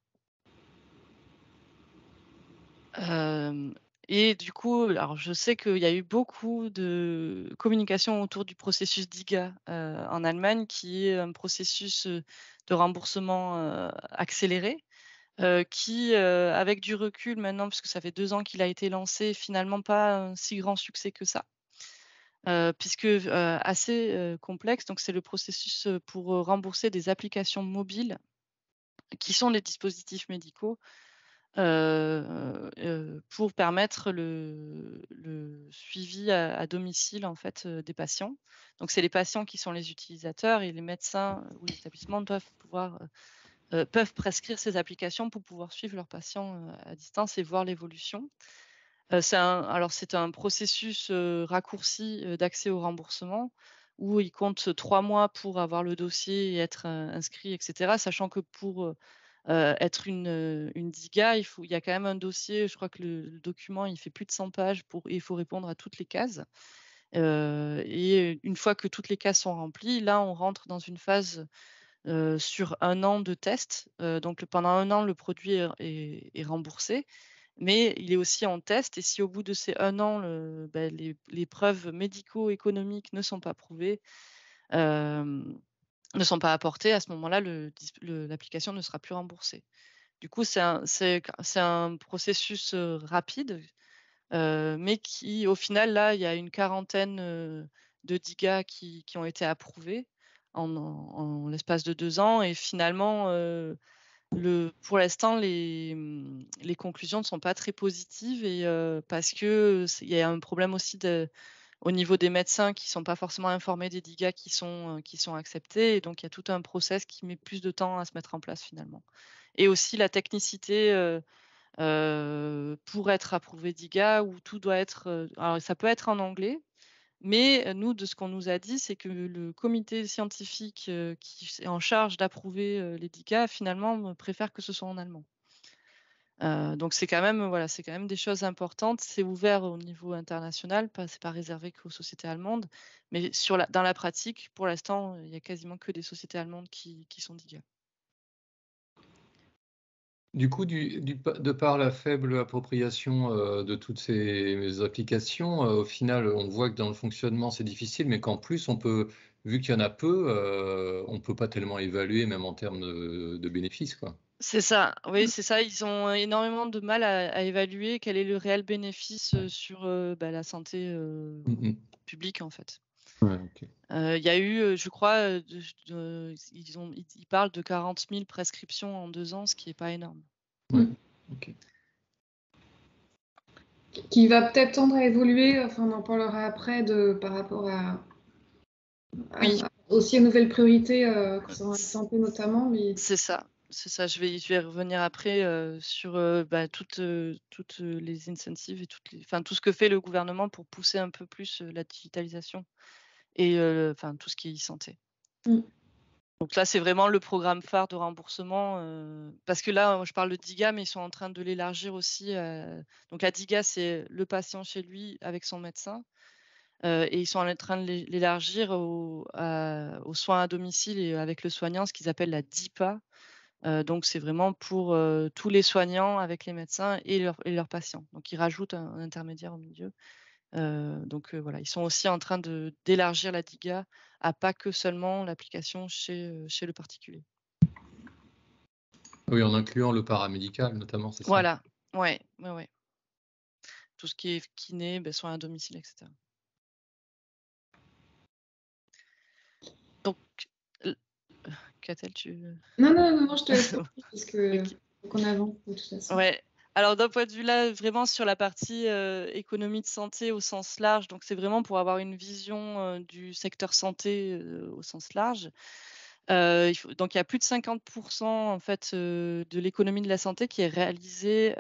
A: Et du coup, alors je sais qu'il y a eu beaucoup de communication autour du processus DIGA en Allemagne, qui est un processus de remboursement accéléré, qui, avec du recul maintenant, parce que ça fait 2 ans qu'il a été lancé, finalement pas un si grand succès que ça, puisque assez complexe. Donc c'est le processus pour rembourser des applications mobiles qui sont des dispositifs médicaux, pour permettre le suivi à domicile, en fait, des patients. Donc c'est les patients qui sont les utilisateurs, et les médecins ou les établissements peuvent prescrire ces applications pour pouvoir suivre leurs patients à distance et voir l'évolution. C'est un processus raccourci d'accès au remboursement, où ils comptent 3 mois pour avoir le dossier et être inscrit, etc. Sachant que pour être une DIGA, il y a quand même un dossier. Je crois que le document, il fait plus de 100 pages et il faut répondre à toutes les cases. Et une fois que toutes les cases sont remplies, là, on rentre dans une phase sur 1 an de test. Donc pendant 1 an, le produit est remboursé, mais il est aussi en test. Et si au bout de ces 1 an, les preuves médico-économiques ne sont pas prouvées, ne sont pas apportées, à ce moment-là, l'application ne sera plus remboursée. Du coup, c'est un processus rapide, mais qui, au final, là, il y a une quarantaine de DIGA qui ont été approuvés en l'espace de 2 ans. Et finalement, pour l'instant, les conclusions ne sont pas très positives, et parce qu'il y a un problème aussi au niveau des médecins qui ne sont pas forcément informés des DIGA qui sont acceptés. Et donc, il y a tout un process qui met plus de temps à se mettre en place finalement. Et aussi la technicité pour être approuvé DIGA, où tout doit être. Alors, ça peut être en anglais, mais nous, de ce qu'on nous a dit, c'est que le comité scientifique qui est en charge d'approuver les DIGA, finalement, préfère que ce soit en allemand. Donc c'est quand même des choses importantes. C'est ouvert au niveau international, c'est pas réservé qu'aux sociétés allemandes. Mais dans la pratique, pour l'instant, il y a quasiment que des sociétés allemandes qui sont DIGA.
B: Du coup, de par la faible appropriation de toutes ces applications, au final, on voit que dans le fonctionnement, c'est difficile, mais qu'en plus, vu qu'il y en a peu, on ne peut pas tellement évaluer, même en termes de bénéfices, quoi.
A: C'est ça, oui, c'est ça. Ils ont énormément de mal à évaluer quel est le réel bénéfice sur la santé
B: Mhm.
A: publique, en fait.
B: Ouais, ok.
A: Il y a eu, je crois, ils parlent de 40 000 prescriptions en 2 ans, ce qui n'est pas énorme.
B: Ouais, ok.
C: Qui va peut-être tendre à évoluer, enfin on en parlera après, par rapport
A: Oui,
C: aussi aux nouvelles priorités concernant la santé notamment. Mais...
A: c'est ça. C'est ça. Je vais revenir après sur toutes les incentives et tout ce que fait le gouvernement pour pousser un peu plus la digitalisation et tout ce qui est e-santé.
C: Mm.
A: Donc là, c'est vraiment le programme phare de remboursement, parce que là, je parle de DIGA, mais ils sont en train de l'élargir aussi. Donc la DIGA, c'est le patient chez lui avec son médecin, et ils sont en train de l'élargir aux soins à domicile et avec le soignant, ce qu'ils appellent la DIPA. Donc c'est vraiment pour tous les soignants avec les médecins et leurs patients. Donc ils rajoutent un intermédiaire au milieu. Donc voilà, ils sont aussi en train d'élargir la DIGA à pas que seulement l'application chez le particulier.
B: Oui, en incluant le paramédical notamment, c'est ça?
A: Voilà, ouais. Tout ce qui est kiné, soins à domicile, etc. Donc, Catel,
C: Non, je te laisse poursuivre parce que
A: OK.
C: faut qu'on avance de toute façon.
A: Ouais. Alors d'un point de vue là, vraiment sur la partie économie de santé au sens large, donc c'est vraiment pour avoir une vision du secteur santé au sens large. Donc il y a plus de 50% en fait de l'économie de la santé qui est réalisée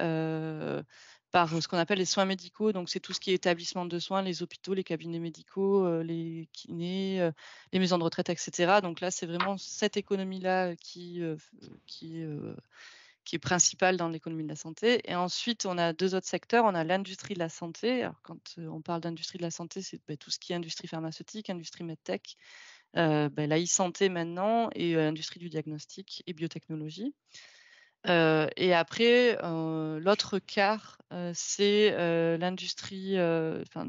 A: par ce qu'on appelle les soins médicaux. Donc c'est tout ce qui est établissement de soins, les hôpitaux, les cabinets médicaux, les kinés, les maisons de retraite, etc. Donc là, c'est vraiment cette économie-là qui est principale dans l'économie de la santé. Et ensuite, on a 2 autres secteurs. On a l'industrie de la santé. Alors quand on parle d'industrie de la santé, c'est tout ce qui est industrie pharmaceutique, industrie medtech, la e-santé maintenant et industrie du diagnostic et biotechnologie. Et après, l'autre quart, c'est l'industrie,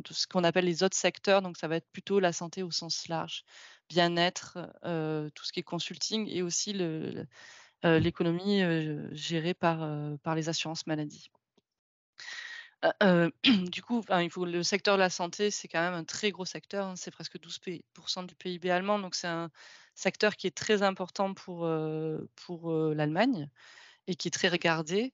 A: tout ce qu'on appelle les autres secteurs. Donc ça va être plutôt la santé au sens large, bien-être, tout ce qui est consulting et aussi l'économie gérée par les assurances maladie. Du coup, le secteur de la santé, c'est quand même un très gros secteur, hein, c'est presque 12% du PIB allemand, donc c'est un secteur qui est très important pour l'Allemagne et qui est très regardé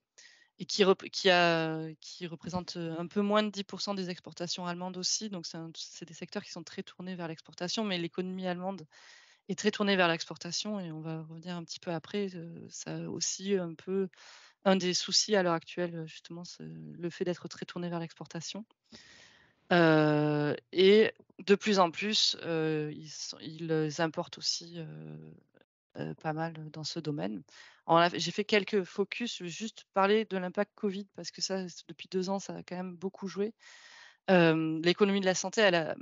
A: et qui représente un peu moins de 10% des exportations allemandes aussi. Donc c'est des secteurs qui sont très tournés vers l'exportation, mais l'économie allemande est très tournée vers l'exportation et on va revenir un petit peu après. Ça aussi un peu un des soucis à l'heure actuelle, justement, c'est le fait d'être très tourné vers l'exportation. Et de plus en plus, ils importent aussi pas mal dans ce domaine. J'ai fait quelques focus, je veux juste parler de l'impact Covid parce que ça, depuis 2 ans, ça a quand même beaucoup joué. L'économie de la santé, elle a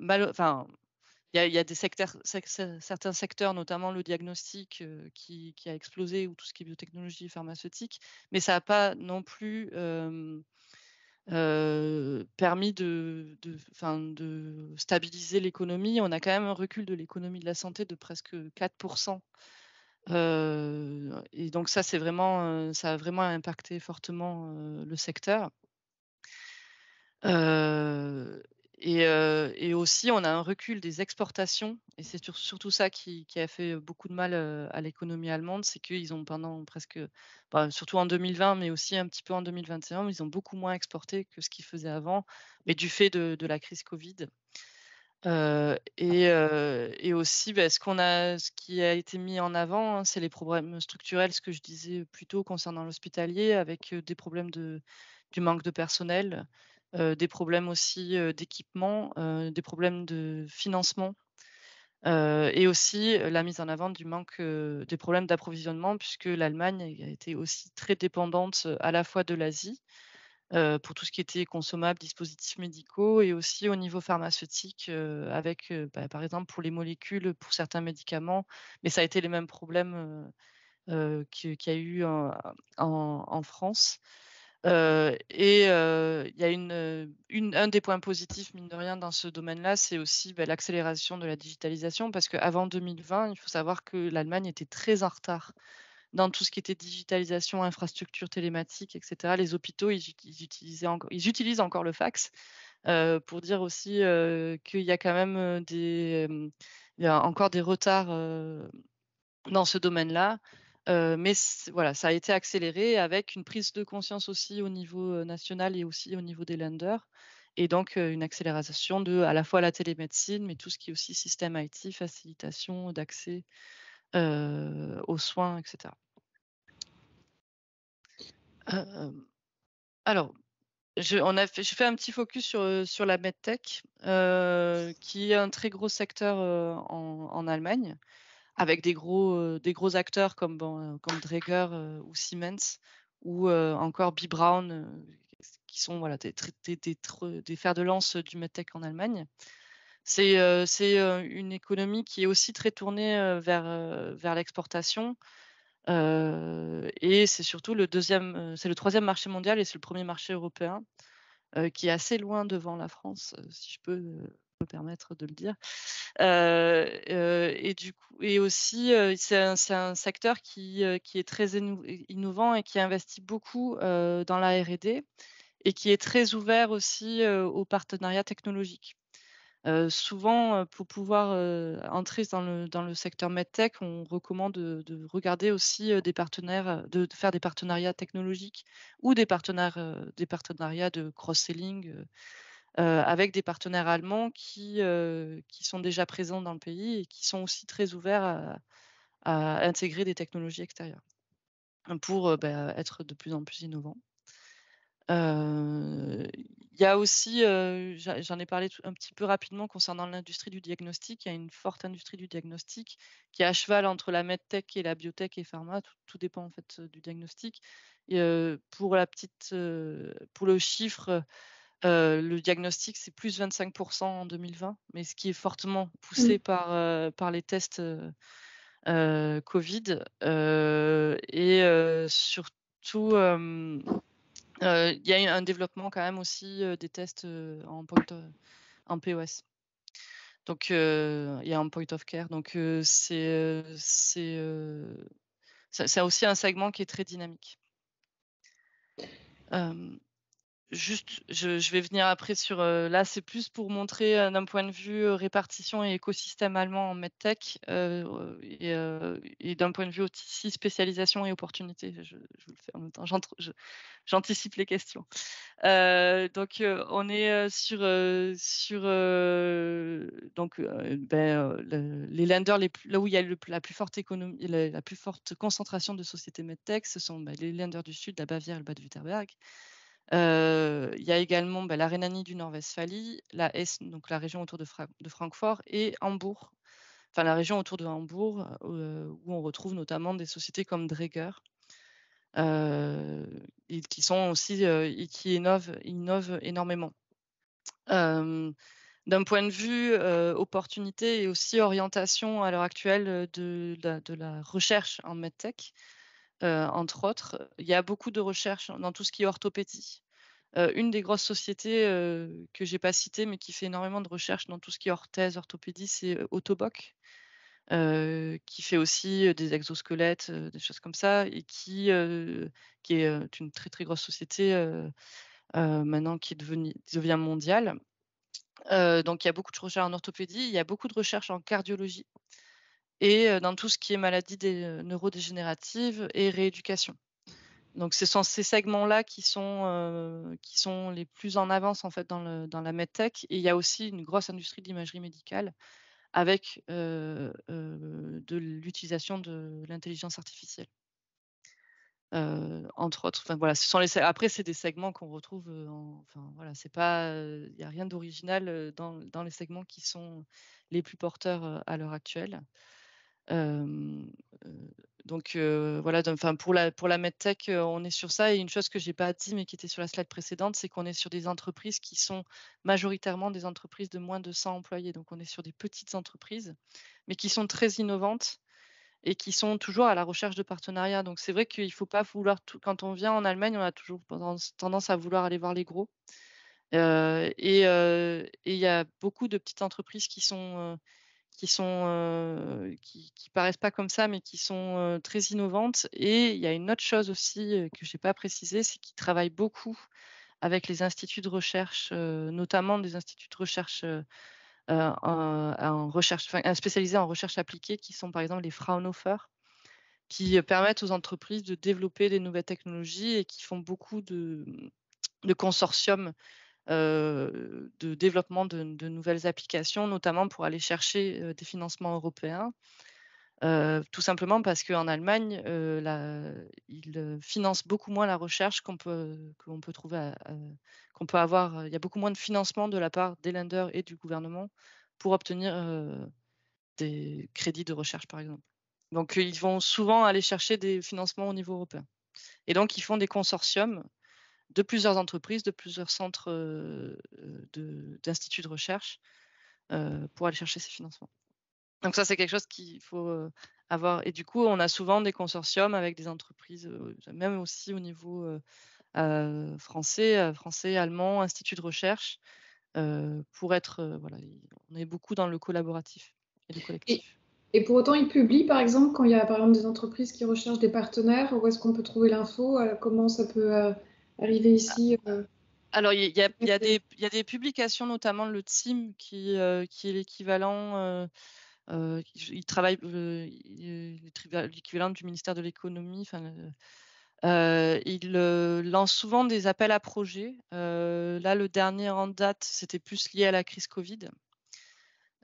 A: il y a des secteurs, certains secteurs, notamment le diagnostic, qui a explosé ou tout ce qui est biotechnologie pharmaceutique, mais ça n'a pas non plus permis de stabiliser l'économie. On a quand même un recul de l'économie de la santé de presque 4%. Et donc ça, ça a vraiment impacté fortement le secteur. Heu et aussi, on a un recul des exportations et c'est surtout ça qui a fait beaucoup de mal à l'économie allemande. C'est qu'ils ont pendant presque surtout en 2020, mais aussi un petit peu en 2021, ils ont beaucoup moins exporté que ce qu'ils faisaient avant, mais du fait de la crise covid. Et aussi, ce qui a été mis en avant, hein, c'est les problèmes structurels, ce que je disais plus tôt concernant l'hospitalier avec du manque de personnel, des problèmes aussi d'équipement, des problèmes de financement, et aussi la mise en avant du manque, des problèmes d'approvisionnement puisque l'Allemagne a été aussi très dépendante à la fois de l'Asie, pour tout ce qui était consommable, dispositifs médicaux et aussi au niveau pharmaceutique, avec, par exemple pour les molécules, pour certains médicaments, mais ça a été les mêmes problèmes, qu'il y a eu en France. Il y a un des points positifs, mine de rien, dans ce domaine-là, c'est aussi, l'accélération de la digitalisation parce qu'avant 2020, il faut savoir que l'Allemagne était très en retard dans tout ce qui était digitalisation, infrastructure télématique, et cetera. Les hôpitaux, ils utilisent encore le fax, pour dire aussi, qu'il y a quand même, il y a encore des retards, dans ce domaine-là. Mais voilà, ça a été accéléré avec une prise de conscience aussi au niveau, national et aussi au niveau des lenders et donc une accélération à la fois la télémédecine, mais tout ce qui est aussi système IT, facilitation d'accès, aux soins, et cetera. Hem, alors, j'ai fait un petit focus sur la medtech, qui est un très gros secteur, en Allemagne. avec des gros acteurs comme Dräger ou Siemens ou encore B. Braun, qui sont voilà, des fers de lance du medtech en Allemagne. C'est une économie qui est aussi très tournée vers l'exportation. Et c'est surtout c'est le troisième marché mondial et c'est le premier marché européen, qui est assez loin devant la France, si je peux me permettre de le dire. Et du coup et aussi, c'est un secteur qui est très innovant et qui investit beaucoup, dans la R&D et qui est très ouvert aussi, aux partenariats technologiques. Souvent, pour pouvoir, entrer dans le secteur medtech, on recommande de regarder aussi, des partenaires, de faire des partenariats technologiques ou des partenariats de cross-selling, avec des partenaires allemands qui sont déjà présents dans le pays et qui sont aussi très ouverts à intégrer des technologies extérieures, pour, être de plus en plus innovants. Il y a aussi, j'en ai parlé un petit peu rapidement concernant l'industrie du diagnostic. Il y a une forte industrie du diagnostic qui est à cheval entre la medtech et la biotech et pharma. Tout dépend en fait, du diagnostic. Et pour le chiffre, le diagnostic, c'est plus 25 en 2020, mais ce qui est fortement poussé par les tests, Covid, et surtout, il y a eu un développement quand même aussi, des tests, en POS. Donc et en point of care. Donc c'est aussi un segment qui est très dynamique. Hem Juste, je vais venir après sur, là, c'est plus pour montrer, d'un point de vue, répartition et écosystème allemand en medtech, et d'un point de vue aussi spécialisation et opportunité. Je vous le fais en même temps, j'anticipe les questions. Donc, on est, donc, les lenders là où il y a la plus forte économie, la plus forte concentration de sociétés medtech, ce sont, les lenders du Sud, la Bavière et le Bade-Württemberg. Il y a également, la Rhénanie du Nord-Westphalie, la Hesse, donc la région autour de Francfort et Hambourg, enfin la région autour de Hambourg, où on retrouve notamment des sociétés comme Dräger, et qui sont aussi, et qui innovent énormément. D'un point de vue, opportunité et aussi orientation à l'heure actuelle, de la recherche en medtech, entre autres, il y a beaucoup de recherches dans tout ce qui est orthopédie. Une des grosses sociétés, que j'ai pas citées, mais qui fait énormément de recherches dans tout ce qui est orthèse, orthopédie, c'est, Ottobock, qui fait aussi, des exosquelettes, des choses comme ça et qui est, une très, très grosse société, maintenant qui devient mondiale. Donc il y a beaucoup de recherches en orthopédie, il y a beaucoup de recherches en cardiologie et dans tout ce qui est maladies neurodégénératives et rééducation. Donc ce sont ces segments-là qui sont les plus en avance en fait dans la medtech et il y a aussi une grosse industrie de l'imagerie médicale avec, de l'utilisation de l'intelligence artificielle. Entre autres, enfin voilà, ce sont après c'est des segments qu'on retrouve, enfin voilà, c'est pas, il y a rien d'original, dans les segments qui sont les plus porteurs, à l'heure actuelle. Hem, donc voilà, enfin pour la medtech, on est sur ça et une chose que j'ai pas dit, mais qui était sur la slide précédente, c'est qu'on est sur des entreprises qui sont majoritairement des entreprises de moins de 100 employés. Donc on est sur des petites entreprises, mais qui sont très innovantes et qui sont toujours à la recherche de partenariats. Donc c'est vrai qu'il faut pas vouloir tout quand on vient en Allemagne, on a toujours tendance à vouloir aller voir les gros. Et il y a beaucoup de petites entreprises qui paraissent pas comme ça, mais qui sont, très innovantes et il y a une autre chose aussi, que j'ai pas précisé, c'est qu'ils travaillent beaucoup avec les instituts de recherche, notamment des instituts de recherche, en recherche spécialisés en recherche appliquée qui sont par exemple les Fraunhofer, qui, permettent aux entreprises de développer des nouvelles technologies et qui font beaucoup de consortiums, de développement de nouvelles applications, notamment pour aller chercher, des financements européens. Tout simplement parce qu'en Allemagne, ils, financent beaucoup moins la recherche qu'on peut trouver qu'on peut avoir, il y a beaucoup moins de financement de la part des lenders et du gouvernement pour obtenir, des crédits de recherche, par exemple. Donc, ils vont souvent aller chercher des financements au niveau européen. Et donc, ils font des consortiums de plusieurs entreprises, de plusieurs centres d'instituts de recherche pour aller chercher ces financements. Donc ça, c'est quelque chose qu'il faut avoir. Et du coup, on a souvent des consortiums avec des entreprises, même aussi au niveau français, allemand, instituts de recherche, pour être, voilà, on est beaucoup dans le collaboratif et le
C: Et,
A: collectif.
C: et pour autant, ils publient, par exemple, quand il y a, par exemple, des entreprises qui recherchent des partenaires, où est-ce qu'on peut trouver l'info? Comment ça peut arriver ici?
A: Alors, il y a des publications, notamment le TIM, qui est l'équivalent, il travaille, l'équivalent du ministère de l'économie. Enfin, il lance souvent des appels à projets. Là, le dernier en date, c'était plus lié à la crise Covid.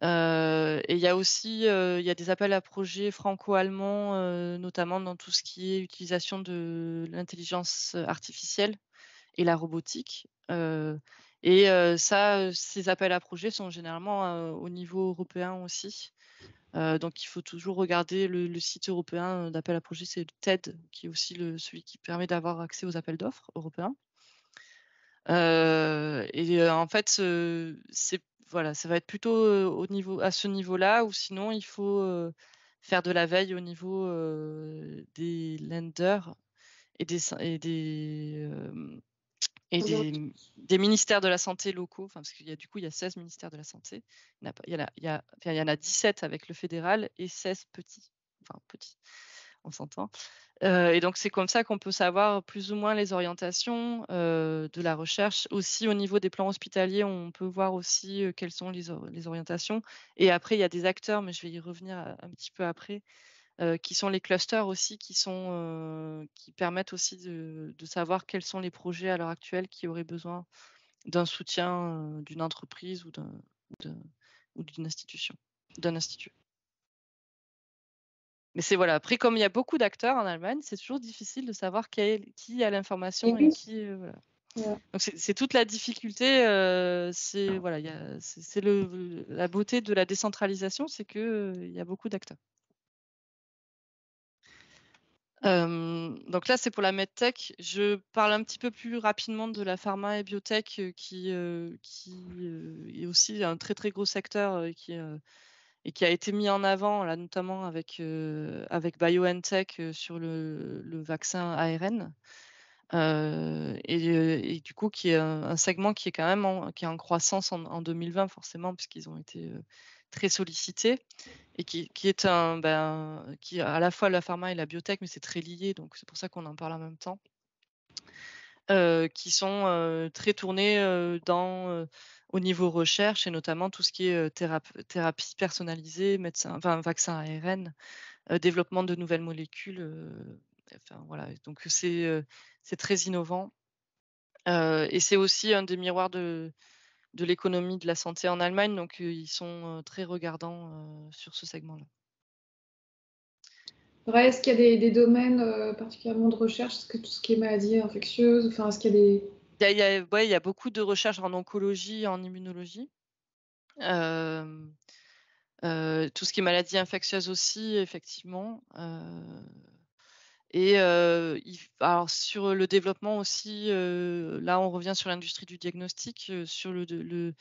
A: Et il y a aussi, il y a des appels à projets franco-allemands, notamment dans tout ce qui est utilisation de l'intelligence artificielle et la robotique. Ces appels à projets sont généralement au niveau européen aussi. Donc il faut toujours regarder le site européen d'appel à projets, c'est le TED, qui est aussi celui qui permet d'avoir accès aux appels d'offres européens. En fait, voilà, ça va être plutôt à ce niveau-là, ou sinon il faut faire de la veille au niveau des lenders et des ministères de la santé locaux, enfin, parce qu'il y a, du coup, il y a 16 ministères de la santé. Il y en a 17 avec le fédéral et 16 petits. Enfin, petits, on s'entend. Et donc, c'est comme ça qu'on peut savoir plus ou moins les orientations de la recherche. Aussi, au niveau des plans hospitaliers, on peut voir aussi quelles sont les orientations. Et après, il y a des acteurs, mais je vais y revenir un petit peu après, qui sont les clusters aussi, qui permettent aussi de savoir quels sont les projets à l'heure actuelle qui auraient besoin d'un soutien d'une entreprise ou d'une institution, d'un institut. Mais c'est voilà, après, comme il y a beaucoup d'acteurs en Allemagne, c'est toujours difficile de savoir qui a l'information et qui. Voilà.
C: Ouais.
A: Donc c'est toute la difficulté. C'est voilà, c'est la beauté de la décentralisation, c'est que il y a beaucoup d'acteurs. Donc là, c'est pour la medtech. Je parle un petit peu plus rapidement de la pharma et biotech, qui est aussi un très, très gros secteur, et qui a été mis en avant, là, notamment avec BioNTech, sur le vaccin ARN. Et du coup, qui est un segment qui est quand même qui est en croissance en 2020, forcément, puisqu'ils ont été très sollicités. Et qui est qui à la fois la pharma et la biotech, mais c'est très lié, donc c'est pour ça qu'on en parle en même temps. Qui sont très tournés au niveau recherche, et notamment tout ce qui est thérapie personnalisée, vaccin ARN, développement de nouvelles molécules. Enfin voilà, donc c'est très innovant. Et c'est aussi un des miroirs de l'économie de la santé en Allemagne, donc ils sont très regardants sur ce segment-là.
C: Ouais, est-ce qu'il y a des domaines particulièrement de recherche? Est-ce que tout ce qui est maladies infectieuses, enfin, est-ce qu'il y a des...
A: Il y a beaucoup de recherches en oncologie, en immunologie. Tout ce qui est maladies infectieuses aussi, effectivement. Alors sur le développement aussi, là on revient sur l'industrie du diagnostic, sur le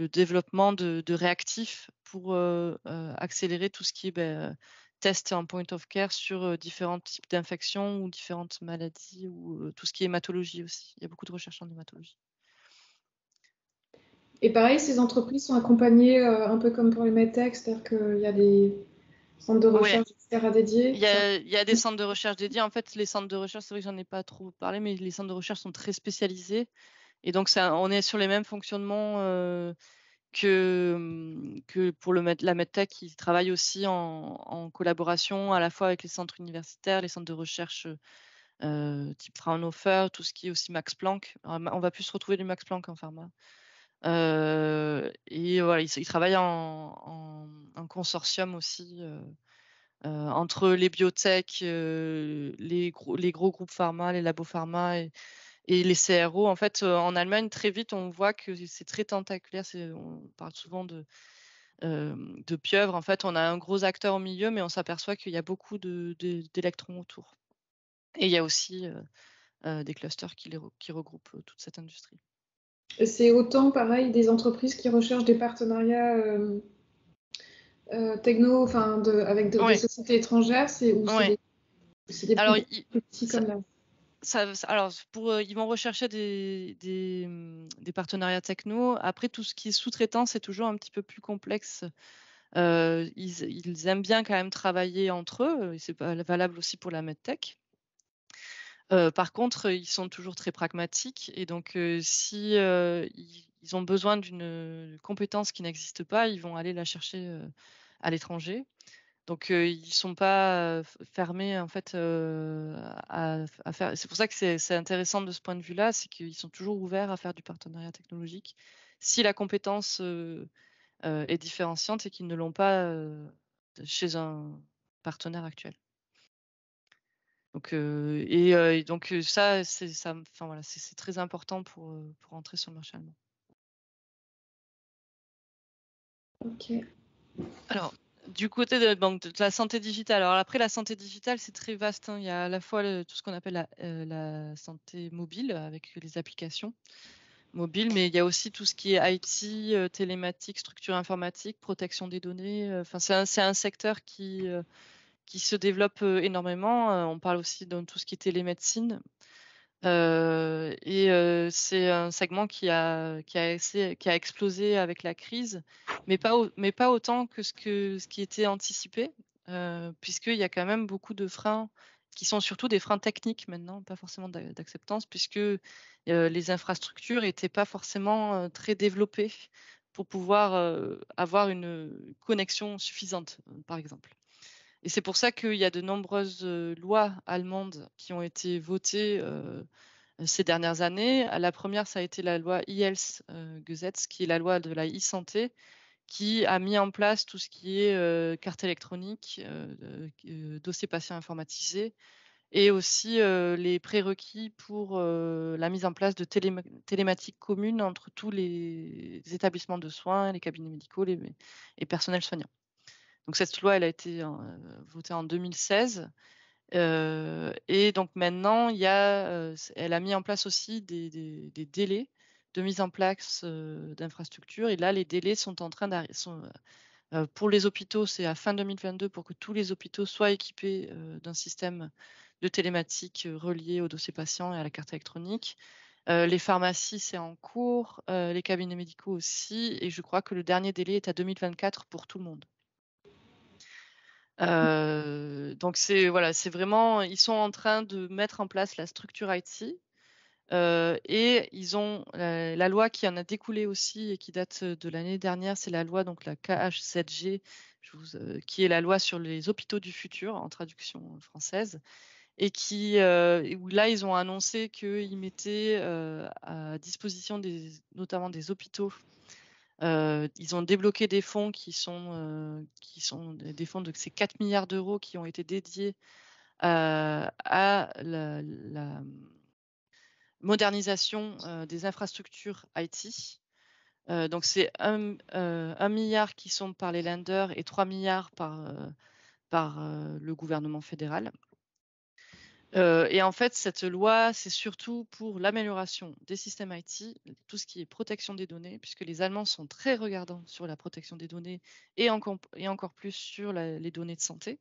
A: développement de réactifs pour accélérer tout ce qui est test en point of care sur différents types d'infections ou différentes maladies, ou tout ce qui est hématologie aussi. Il y a beaucoup de recherches en hématologie.
C: Et pareil, ces entreprises sont accompagnées un peu comme pour les medtech, c'est-à-dire qu'il y a des centres de
A: Ouais.
C: recherche, etc. dédiés.
A: Il y a des centres de recherche dédiés. En fait, les centres de recherche, c'est vrai que j'en ai pas trop parlé, mais les centres de recherche sont très spécialisés. Et donc, on est sur les mêmes fonctionnements que pour la medtech, qui travaille aussi en collaboration à la fois avec les centres universitaires, les centres de recherche type Fraunhofer, tout ce qui est aussi Max Planck. On va plus retrouver du Max Planck en pharma. Et voilà, ils travaillent en consortium aussi, entre les biotech, les gros groupes pharma, les labos pharma et les CRO. En fait, en Allemagne, très vite, on voit que c'est très tentaculaire. On parle souvent de pieuvre. En fait, on a un gros acteur au milieu, mais on s'aperçoit qu'il y a beaucoup d'électrons autour. Et il y a aussi des clusters qui regroupent toute cette industrie.
C: Et c'est autant, pareil, des entreprises qui recherchent des partenariats techno, avec des
A: Oui,
C: sociétés étrangères, c'est
A: oui.
C: des
A: Alors,
C: plus petits comme là.
A: alors ils vont rechercher des partenariats techno. Après, tout ce qui est sous-traitant, c'est toujours un petit peu plus complexe. Ils aiment bien quand même travailler entre eux, et c'est valable aussi pour la medtech. Par contre, ils sont toujours très pragmatiques et donc si ils ont besoin d'une compétence qui n'existe pas, ils vont aller la chercher à l'étranger. Donc ils sont pas fermés en fait à faire. C'est pour ça que c'est intéressant de ce point de vue-là, c'est qu'ils sont toujours ouverts à faire du partenariat technologique si la compétence est différenciante et qu'ils ne l'ont pas chez un partenaire actuel. Donc et donc ça, enfin voilà, c'est très important pour entrer sur le marché allemand.
C: Ok.
A: Alors, du côté de la santé digitale. Alors après, la santé digitale, c'est très vaste, hein. Il y a à la fois tout ce qu'on appelle la santé mobile avec les applications mobiles, mais il y a aussi tout ce qui est IT, télématique, structure informatique, protection des données. Enfin, c'est un secteur qui se développe énormément. On parle aussi de tout ce qui est télémédecine. Et c'est un segment qui a explosé avec la crise, mais pas autant que ce qui était anticipé, puisqu'il y a quand même beaucoup de freins qui sont surtout des freins techniques maintenant, pas forcément d'acceptance, puisque les infrastructures étaient pas forcément très développées pour pouvoir avoir une connexion suffisante, par exemple. Et c'est pour ça qu'il y a de nombreuses lois allemandes qui ont été votées ces dernières années. La première, ça a été la loi E-Health-Gesetz, qui est la loi de la e-santé, qui a mis en place tout ce qui est carte électronique, dossier patient informatisé, et aussi les prérequis pour la mise en place de télématiques communes entre tous les établissements de soins, les cabinets médicaux et personnels soignants. Donc cette loi, elle a été votée en 2016. Et donc maintenant, elle a mis en place aussi des délais de mise en place d'infrastructures. Et là, les délais sont en train d'arriver. Pour les hôpitaux, c'est à fin 2022 pour que tous les hôpitaux soient équipés d'un système de télématique relié au dossier patient et à la carte électronique. Les pharmacies, c'est en cours, les cabinets médicaux aussi. Et je crois que le dernier délai est à 2024 pour tout le monde. Donc c'est vraiment, ils sont en train de mettre en place la structure IT et ils ont la loi qui en a découlé aussi et qui date de l'année dernière, c'est la loi donc la KH7G, qui est la loi sur les hôpitaux du futur en traduction française, et où là ils ont annoncé qu'ils mettaient à disposition notamment des hôpitaux. Ils ont débloqué des fonds qui sont des fonds de ces 4 milliards d'euros qui ont été dédiés à la modernisation des infrastructures IT. Donc c'est 1 milliard qui sont par les lenders et 3 milliards par le gouvernement fédéral. Et en fait, cette loi, c'est surtout pour l'amélioration des systèmes IT, tout ce qui est protection des données, puisque les Allemands sont très regardants sur la protection des données et encore plus sur les données de santé,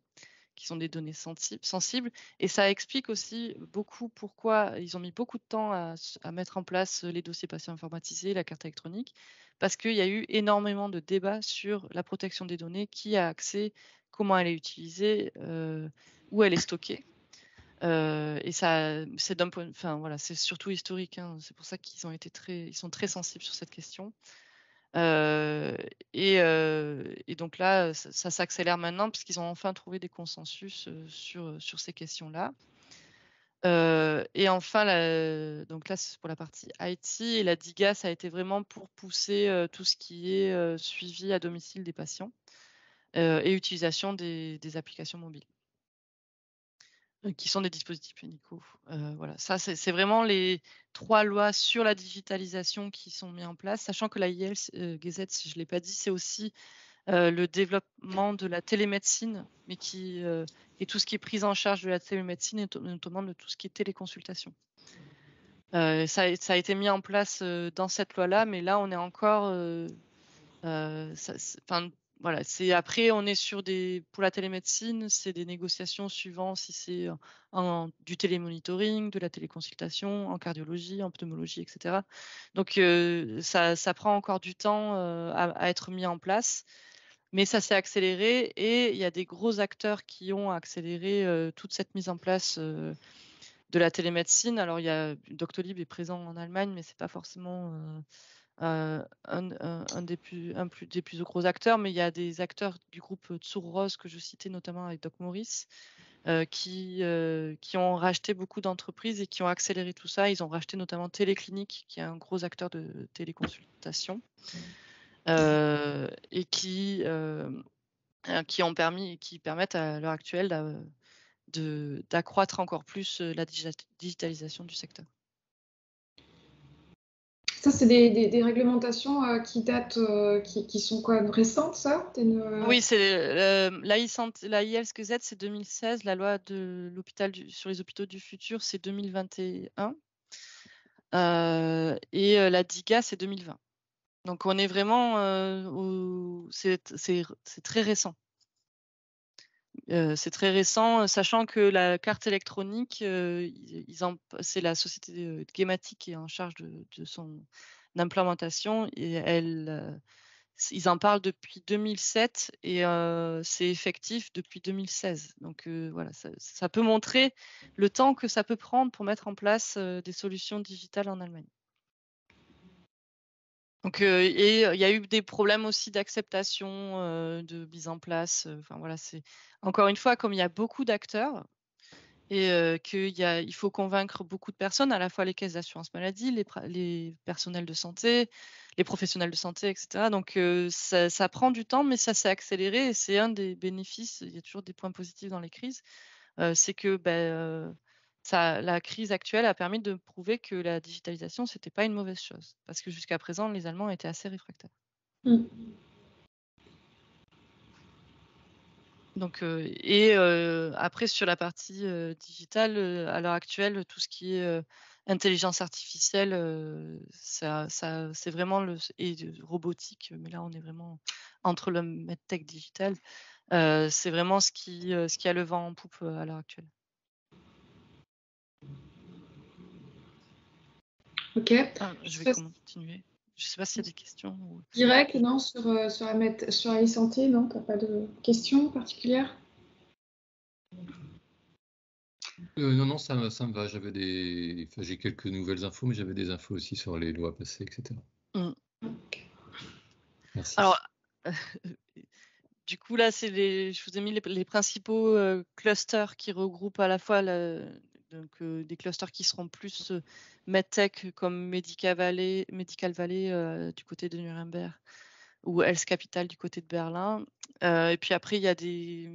A: qui sont des données sensibles. Et ça explique aussi beaucoup pourquoi ils ont mis beaucoup de temps à mettre en place les dossiers patients informatisés, la carte électronique, parce qu'il y a eu énormément de débats sur la protection des données, qui a accès, comment elle est utilisée, où elle est stockée. Et ça, c'est d'un point, enfin voilà, c'est surtout historique, hein. C'est pour ça qu'ils sont très sensibles sur cette question. Et donc là, ça s'accélère maintenant parce qu'ils ont enfin trouvé des consensus sur ces questions-là. Et enfin, donc là, c'est pour la partie IT, et la DIGA, ça a été vraiment pour pousser tout ce qui est suivi à domicile des patients et utilisation des applications mobiles, qui sont des dispositifs médicaux. Voilà, ça, c'est vraiment les 3 lois sur la digitalisation qui sont mises en place, sachant que la IELTS, Gesetz, je ne l'ai pas dit, c'est aussi le développement de la télémédecine, mais et tout ce qui est prise en charge de la télémédecine, et notamment de tout ce qui est téléconsultation. Ça a été mis en place dans cette loi-là, mais là, on est encore. Voilà, après, on est sur pour la télémédecine, c'est des négociations suivant si c'est du télémonitoring, de la téléconsultation, en cardiologie, en pneumologie, etc. Donc, ça prend encore du temps à être mis en place, mais ça s'est accéléré et il y a des gros acteurs qui ont accéléré toute cette mise en place de la télémédecine. Alors, Doctolib est présent en Allemagne, mais c'est pas forcément un des plus gros acteurs, mais il y a des acteurs du groupe Zur Rose que je citais notamment avec Doc Maurice qui ont racheté beaucoup d'entreprises et qui ont accéléré tout ça. Ils ont racheté notamment Téléclinique, qui est un gros acteur de téléconsultation et qui permettent à l'heure actuelle d'accroître encore plus la digitalisation du secteur.
C: Ça, c'est des réglementations qui datent, qui sont quoi, récentes, ça?
A: Oui, c'est la ILSQZ, c'est 2016. La loi de l'hôpital sur les hôpitaux du futur, c'est 2021. Et la DIGA, c'est 2020. Donc, on est vraiment c'est très récent. C'est très récent, sachant que la carte électronique, c'est la société Gematik qui est en charge de son implémentation et ils en parlent depuis 2007 et c'est effectif depuis 2016. Donc voilà, ça peut montrer le temps que ça peut prendre pour mettre en place des solutions digitales en Allemagne. Donc, et il y a eu des problèmes aussi d'acceptation, de mise en place. Enfin voilà, c'est encore une fois, comme il y a beaucoup d'acteurs et il faut convaincre beaucoup de personnes, à la fois les caisses d'assurance maladie, les personnels de santé, les professionnels de santé, etc. Donc, ça prend du temps, mais ça s'est accéléré et c'est un des bénéfices. Il y a toujours des points positifs dans les crises. C'est que la crise actuelle a permis de prouver que la digitalisation, c'était pas une mauvaise chose. Parce que jusqu'à présent, les Allemands étaient assez réfractaires. Donc, après, sur la partie digitale, à l'heure actuelle, tout ce qui est intelligence artificielle, c'est vraiment et robotique, mais là, on est vraiment entre le medtech digital. C'est vraiment ce qui a le vent en poupe à l'heure actuelle.
C: Ok.
A: Je vais continuer. Je ne sais pas s'il y a des questions.
C: Direct, non, sur la e-santé, non, tu n'as pas de questions particulières?
B: Non, ça me va. J'ai quelques nouvelles infos, mais j'avais des infos aussi sur les lois passées, etc. Merci.
A: Alors, du coup, là, je vous ai mis les principaux clusters qui regroupent à la fois des clusters qui seront plus MedTech comme Medical Valley du côté de Nuremberg ou Health Capital du côté de Berlin. Et puis après, il y a des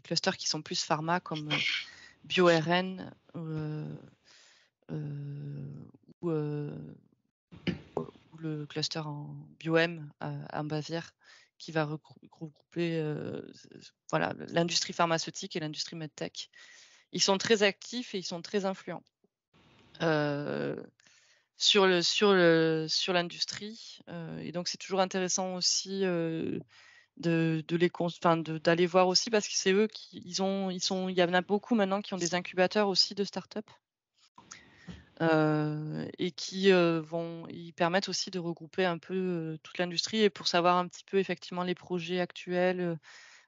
A: clusters qui sont plus pharma comme BioRN ou le cluster en BioM en Bavière qui va regrouper l'industrie pharmaceutique et l'industrie medtech. Ils sont très actifs et ils sont très influents sur l'industrie. Et donc, c'est toujours intéressant aussi d'aller voir aussi parce que c'est eux il y en a beaucoup maintenant qui ont des incubateurs aussi de start-up. Et qui ils permettent aussi de regrouper un peu toute l'industrie et pour savoir un petit peu effectivement les projets actuels,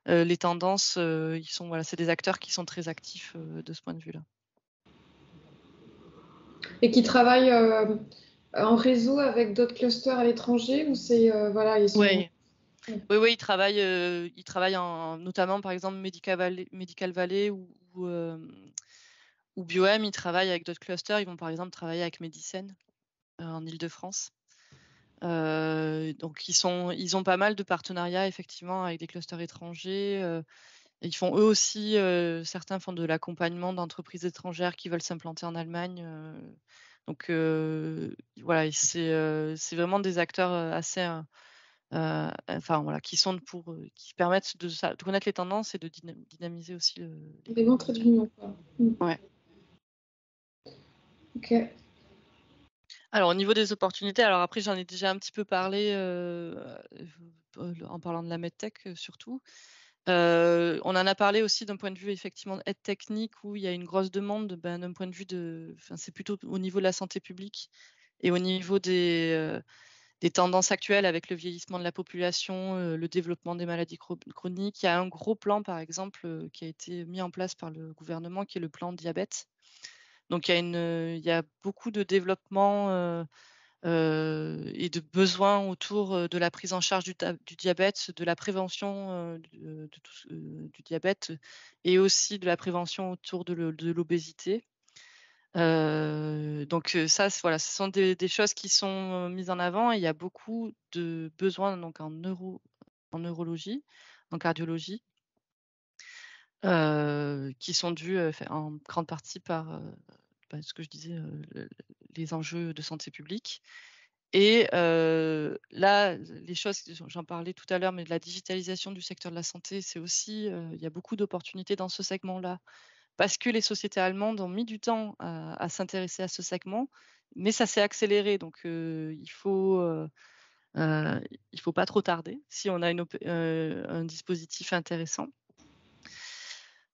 A: les tendances, c'est des acteurs qui sont très actifs de ce point de vue-là.
C: Et qui travaillent en réseau avec d'autres clusters à l'étranger ou c'est ils sont...
A: Oui, ils travaillent notamment par exemple Medical Valley ou BioM, ils travaillent avec d'autres clusters. Ils vont par exemple travailler avec Medicine en Île-de-France. Donc ils ont pas mal de partenariats effectivement avec des clusters étrangers. Ils font eux aussi, certains font de l'accompagnement d'entreprises étrangères qui veulent s'implanter en Allemagne. Donc voilà, c'est vraiment des acteurs assez enfin voilà, qui permettent de connaître les tendances et de dynamiser aussi
C: Des bons traits d'union, quoi.
A: Ouais.
C: Ok.
A: Alors au niveau des opportunités, alors après j'en ai déjà un petit peu parlé en parlant de la medtech surtout. On en a parlé aussi d'un point de vue effectivement aide technique où il y a une grosse demande, d'un point de vue c'est plutôt au niveau de la santé publique et au niveau des tendances actuelles avec le vieillissement de la population, le développement des maladies chroniques. Il y a un gros plan par exemple, qui a été mis en place par le gouvernement qui est le plan diabète. Donc il y a beaucoup de développement, et de besoins autour, de la prise en charge du diabète, de la prévention, du diabète et aussi de la prévention autour de l'obésité. Donc ça, voilà, ce sont des choses qui sont, mises en avant et il y a beaucoup de besoins donc en neurologie, en cardiologie, qui sont dus, en grande partie par, ce que je disais, les enjeux de santé publique. Et là, les choses, j'en parlais tout à l'heure, mais de la digitalisation du secteur de la santé, c'est aussi, il y a beaucoup d'opportunités dans ce segment-là. Parce que les sociétés allemandes ont mis du temps à s'intéresser à ce segment, mais ça s'est accéléré. Donc il faut pas trop tarder si on a un dispositif intéressant.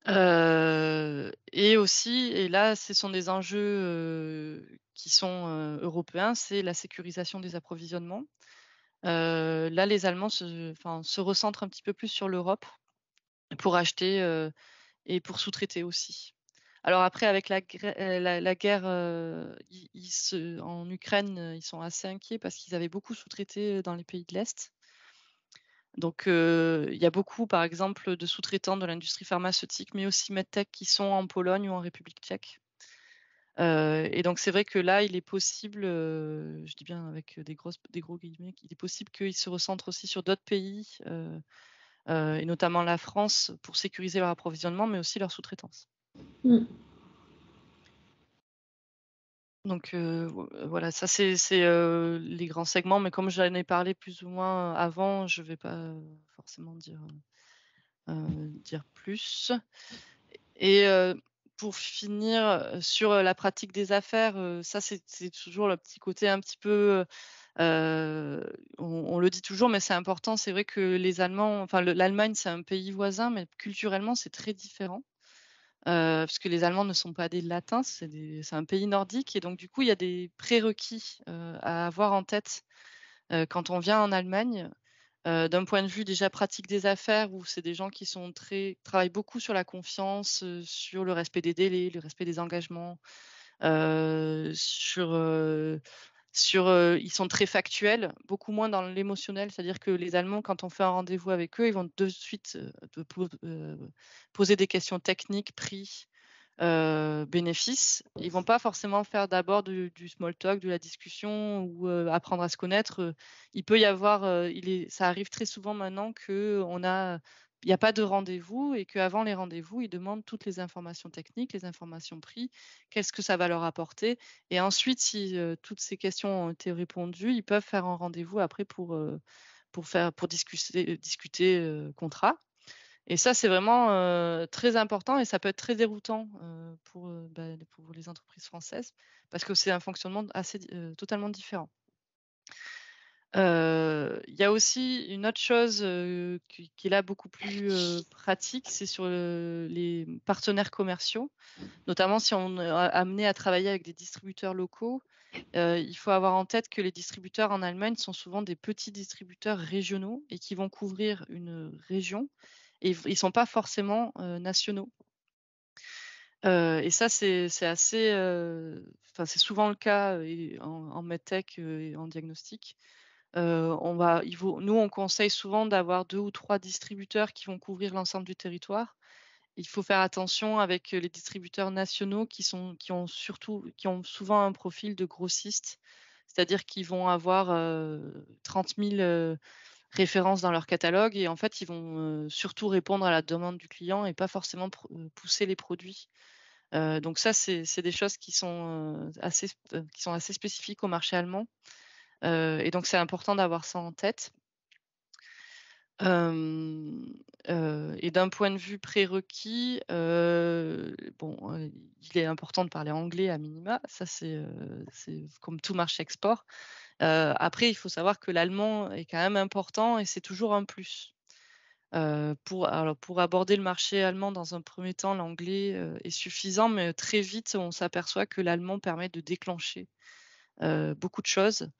A: Et aussi, et là, ce sont des enjeux qui sont européens, c'est la sécurisation des approvisionnements. Là, les Allemands se recentrent un petit peu plus sur l'Europe pour acheter et pour sous-traiter aussi. Alors après, avec la guerre en Ukraine, ils sont assez inquiets parce qu'ils avaient beaucoup sous-traité dans les pays de l'Est. Donc, il y a beaucoup, par exemple, de sous-traitants de l'industrie pharmaceutique, mais aussi medtech qui sont en Pologne ou en République tchèque. Et donc c'est vrai que là, il est possible, je dis bien avec des gros guillemets, il est possible qu'ils se recentrent aussi sur d'autres pays, et notamment la France, pour sécuriser leur approvisionnement, mais aussi leur sous-traitance. Donc voilà, ça c'est les grands segments, mais comme j'en ai parlé plus ou moins avant, je vais pas forcément dire plus. Et pour finir, sur la pratique des affaires, ça c'est toujours le petit côté un petit peu, on le dit toujours, mais c'est important. C'est vrai que les Allemands, enfin l'Allemagne, c'est un pays voisin, mais culturellement, c'est très différent. Parce que les Allemands ne sont pas des latins, c'est un pays nordique et donc du coup, il y a des prérequis, à avoir en tête, quand on vient en Allemagne. D'un point de vue déjà pratique des affaires où c'est des gens qui travaillent beaucoup sur la confiance, sur le respect des délais, le respect des engagements, ils sont très factuels, beaucoup moins dans l'émotionnel. C'est-à-dire que les Allemands, quand on fait un rendez-vous avec eux, ils vont de suite, poser des questions techniques, prix, bénéfices. Ils vont pas forcément faire d'abord du small talk, de la discussion ou apprendre à se connaître. Il peut y avoir, ça arrive très souvent maintenant il n'y a pas de rendez-vous et qu'avant les rendez-vous, ils demandent toutes les informations techniques, les informations prix, qu'est-ce que ça va leur apporter. Et ensuite, si toutes ces questions ont été répondues, ils peuvent faire un rendez-vous après pour discuter contrat. Et ça, c'est vraiment, très important et ça peut être très déroutant, pour les entreprises françaises parce que c'est un fonctionnement totalement différent. Il y a aussi une autre chose, qui est là beaucoup plus, pratique, c'est sur les partenaires commerciaux. Notamment si on est amené à travailler avec des distributeurs locaux, il faut avoir en tête que les distributeurs en Allemagne sont souvent des petits distributeurs régionaux et qui vont couvrir une région et ils sont pas forcément, nationaux. Et ça c'est assez, c'est souvent le cas, et en medtech, et en diagnostic. Nous on conseille souvent d'avoir 2 ou 3 distributeurs qui vont couvrir l'ensemble du territoire. Il faut faire attention avec, les distributeurs nationaux qui ont souvent un profil de grossistes. C'est-à-dire qu'ils vont avoir, 30 000, références dans leur catalogue et en fait, ils vont, surtout répondre à la demande du client et pas forcément pousser les produits. Donc ça, c'est des choses qui sont, assez spécifiques au marché allemand, et donc c'est important d'avoir ça en tête. Et d'un point de vue prérequis, il est important de parler anglais à minima. Ça, c'est comme tout marché export. Après, il faut savoir que l'allemand est quand même important et c'est toujours un plus. Pour aborder le marché allemand dans un premier temps, l'anglais, est suffisant, mais très vite, on s'aperçoit que l'allemand permet de déclencher, beaucoup de choses.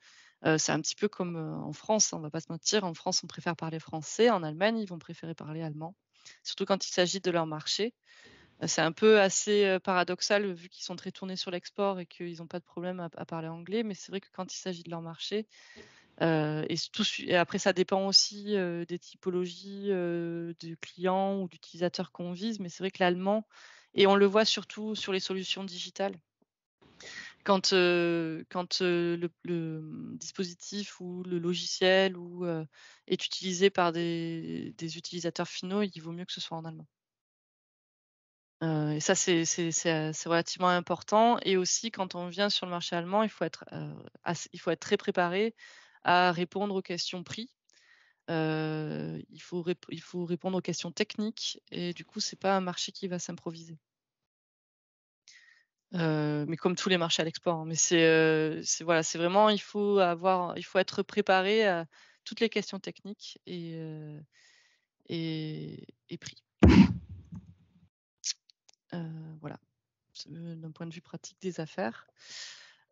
A: C'est un petit peu comme, en France, hein, on va pas se mentir. En France, on préfère parler français. En Allemagne, ils vont préférer parler allemand, surtout quand il s'agit de leur marché. C'est un peu assez, paradoxal, vu qu'ils sont très tournés sur l'export et qu'ils ont pas de problème à parler anglais. Mais c'est vrai que quand il s'agit de leur marché, et après ça dépend aussi, des typologies, de clients ou d'utilisateurs qu'on vise. Mais c'est vrai que l'allemand, et on le voit surtout sur les solutions digitales. Quand, le dispositif ou le logiciel est utilisé par des utilisateurs finaux, il vaut mieux que ce soit en allemand. Et ça, c'est relativement important. Et aussi, quand on vient sur le marché allemand, il faut être très préparé à répondre aux questions prix. Il faut répondre aux questions techniques, et du coup, c'est pas un marché qui va s'improviser. Mais comme tous les marchés à l'export, hein. Mais voilà, c'est vraiment, il faut être préparé à toutes les questions techniques et prix. Voilà, d'un point de vue pratique des affaires.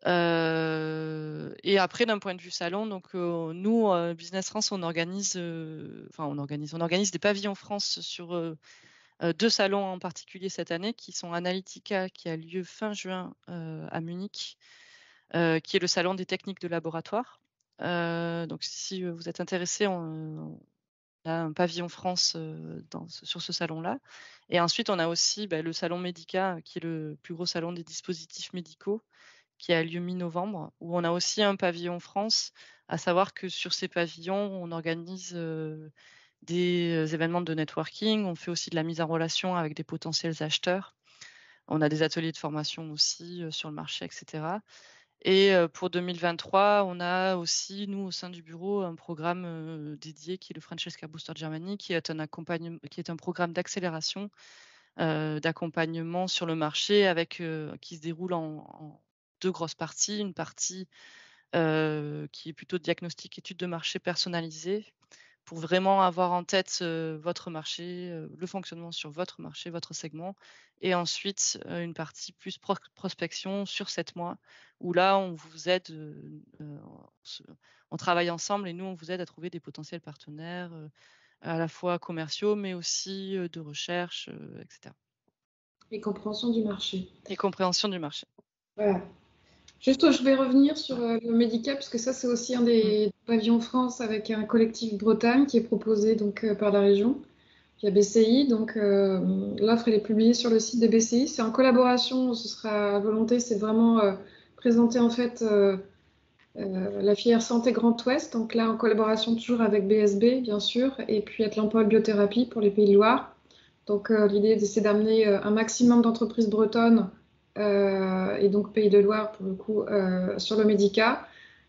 A: Et après, d'un point de vue salon, donc nous, Business France, on organise des pavillons France sur 2 salons en particulier cette année, qui sont Analytica, qui a lieu fin juin à Munich, qui est le salon des techniques de laboratoire. Donc si vous êtes intéressé, on a un pavillon France sur ce salon-là. Et ensuite, on a aussi le salon Medica, qui est le plus gros salon des dispositifs médicaux, qui a lieu mi-novembre, où on a aussi un pavillon France, à savoir que sur ces pavillons, on organise des événements de networking. On fait aussi de la mise en relation avec des potentiels acheteurs. On a des ateliers de formation aussi sur le marché, etc. Et pour 2023, on a aussi, nous, au sein du bureau, un programme dédié qui est le Francesca Booster Germany, qui est un programme d'accélération, d'accompagnement sur le marché, qui se déroule en 2 grosses parties. Une partie qui est plutôt diagnostic, étude de marché personnalisée, pour vraiment avoir en tête votre marché, le fonctionnement sur votre marché, votre segment. Et ensuite, une partie plus prospection sur 7 mois, où là, on vous aide, on travaille ensemble, et nous, on vous aide à trouver des potentiels partenaires, à la fois commerciaux, mais aussi de recherche, etc.
C: Et compréhension du marché.
A: Et compréhension du marché.
C: Voilà. Juste, je vais revenir sur le Medica, parce que ça, c'est aussi un des pavillons France avec un collectif Bretagne qui est proposé donc, par la région via BCI. Donc, l'offre, elle est publiée sur le site de BCI. C'est en collaboration, ce sera à volonté, c'est vraiment présenter en fait la filière santé Grand Ouest. Donc là, en collaboration toujours avec BSB, bien sûr, et puis Atlampol Biothérapie pour les Pays de Loire. Donc, l'idée, c'est d'amener un maximum d'entreprises bretonnes et donc Pays de Loire, pour le coup, sur le Medica.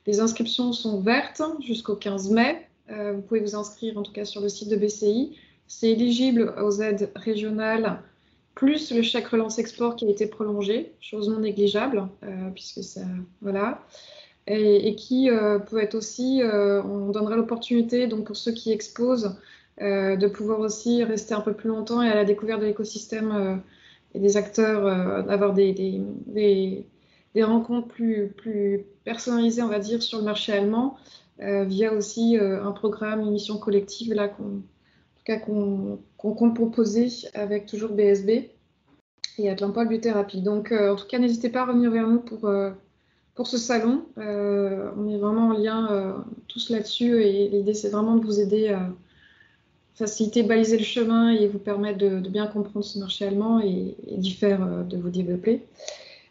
C: Les inscriptions sont vertes jusqu'au 15 mai. Vous pouvez vous inscrire, en tout cas, sur le site de BCI. C'est éligible aux aides régionales, plus le chèque relance export qui a été prolongé, chose non négligeable, puisque ça, voilà. Et qui peut être aussi, on donnera l'opportunité, donc pour ceux qui exposent, de pouvoir aussi rester un peu plus longtemps et à la découverte de l'écosystème et des acteurs, d'avoir des rencontres plus personnalisées, on va dire, sur le marché allemand, via aussi un programme, une mission collective là, qu'on compte proposer avec toujours BSB et Atlampol Biothérapie. Donc, en tout cas, n'hésitez pas à revenir vers nous pour ce salon. On est vraiment en lien tous là-dessus, et l'idée, c'est vraiment de vous aider à faciliter, baliser le chemin et vous permettre de bien comprendre ce marché allemand et d'y faire, de vous développer.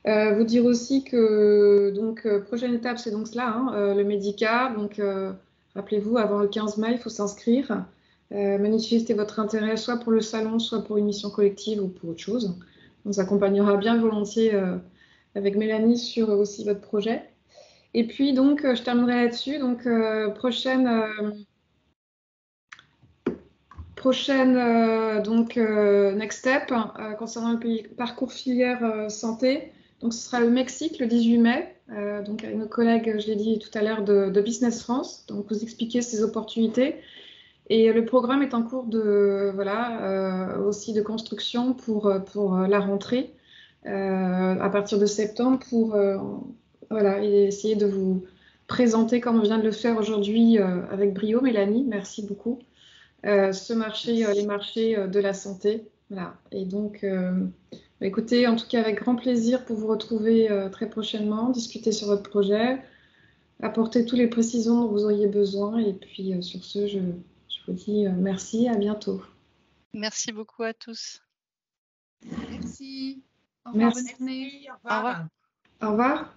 C: Vous dire aussi que donc prochaine étape, c'est donc cela, hein, le Medica. Donc rappelez-vous, avant le 15 mai, il faut s'inscrire, manifester votre intérêt, soit pour le salon, soit pour une mission collective ou pour autre chose. On vous accompagnera bien volontiers avec Mélanie sur aussi votre projet. Et puis donc je terminerai là-dessus. Donc prochaine prochaine next step concernant le parcours filière santé. Donc, ce sera le Mexique le 18 mai. Donc, avec nos collègues, je l'ai dit tout à l'heure, de Business France. Donc, vous expliquer ces opportunités. Et le programme est en cours aussi de construction pour la rentrée à partir de septembre pour essayer de vous présenter, comme on vient de le faire aujourd'hui avec brio, Mélanie. Merci beaucoup. Les marchés de la santé. Voilà. Et donc, écoutez, en tout cas, avec grand plaisir pour vous retrouver très prochainement, discuter sur votre projet, apporter toutes les précisions dont vous auriez besoin. Et puis, sur ce, je vous dis merci, à bientôt.
A: Merci beaucoup à tous.
D: Merci. Au revoir.
C: Merci.
D: Bonne journée.
A: Au revoir.
C: Au revoir.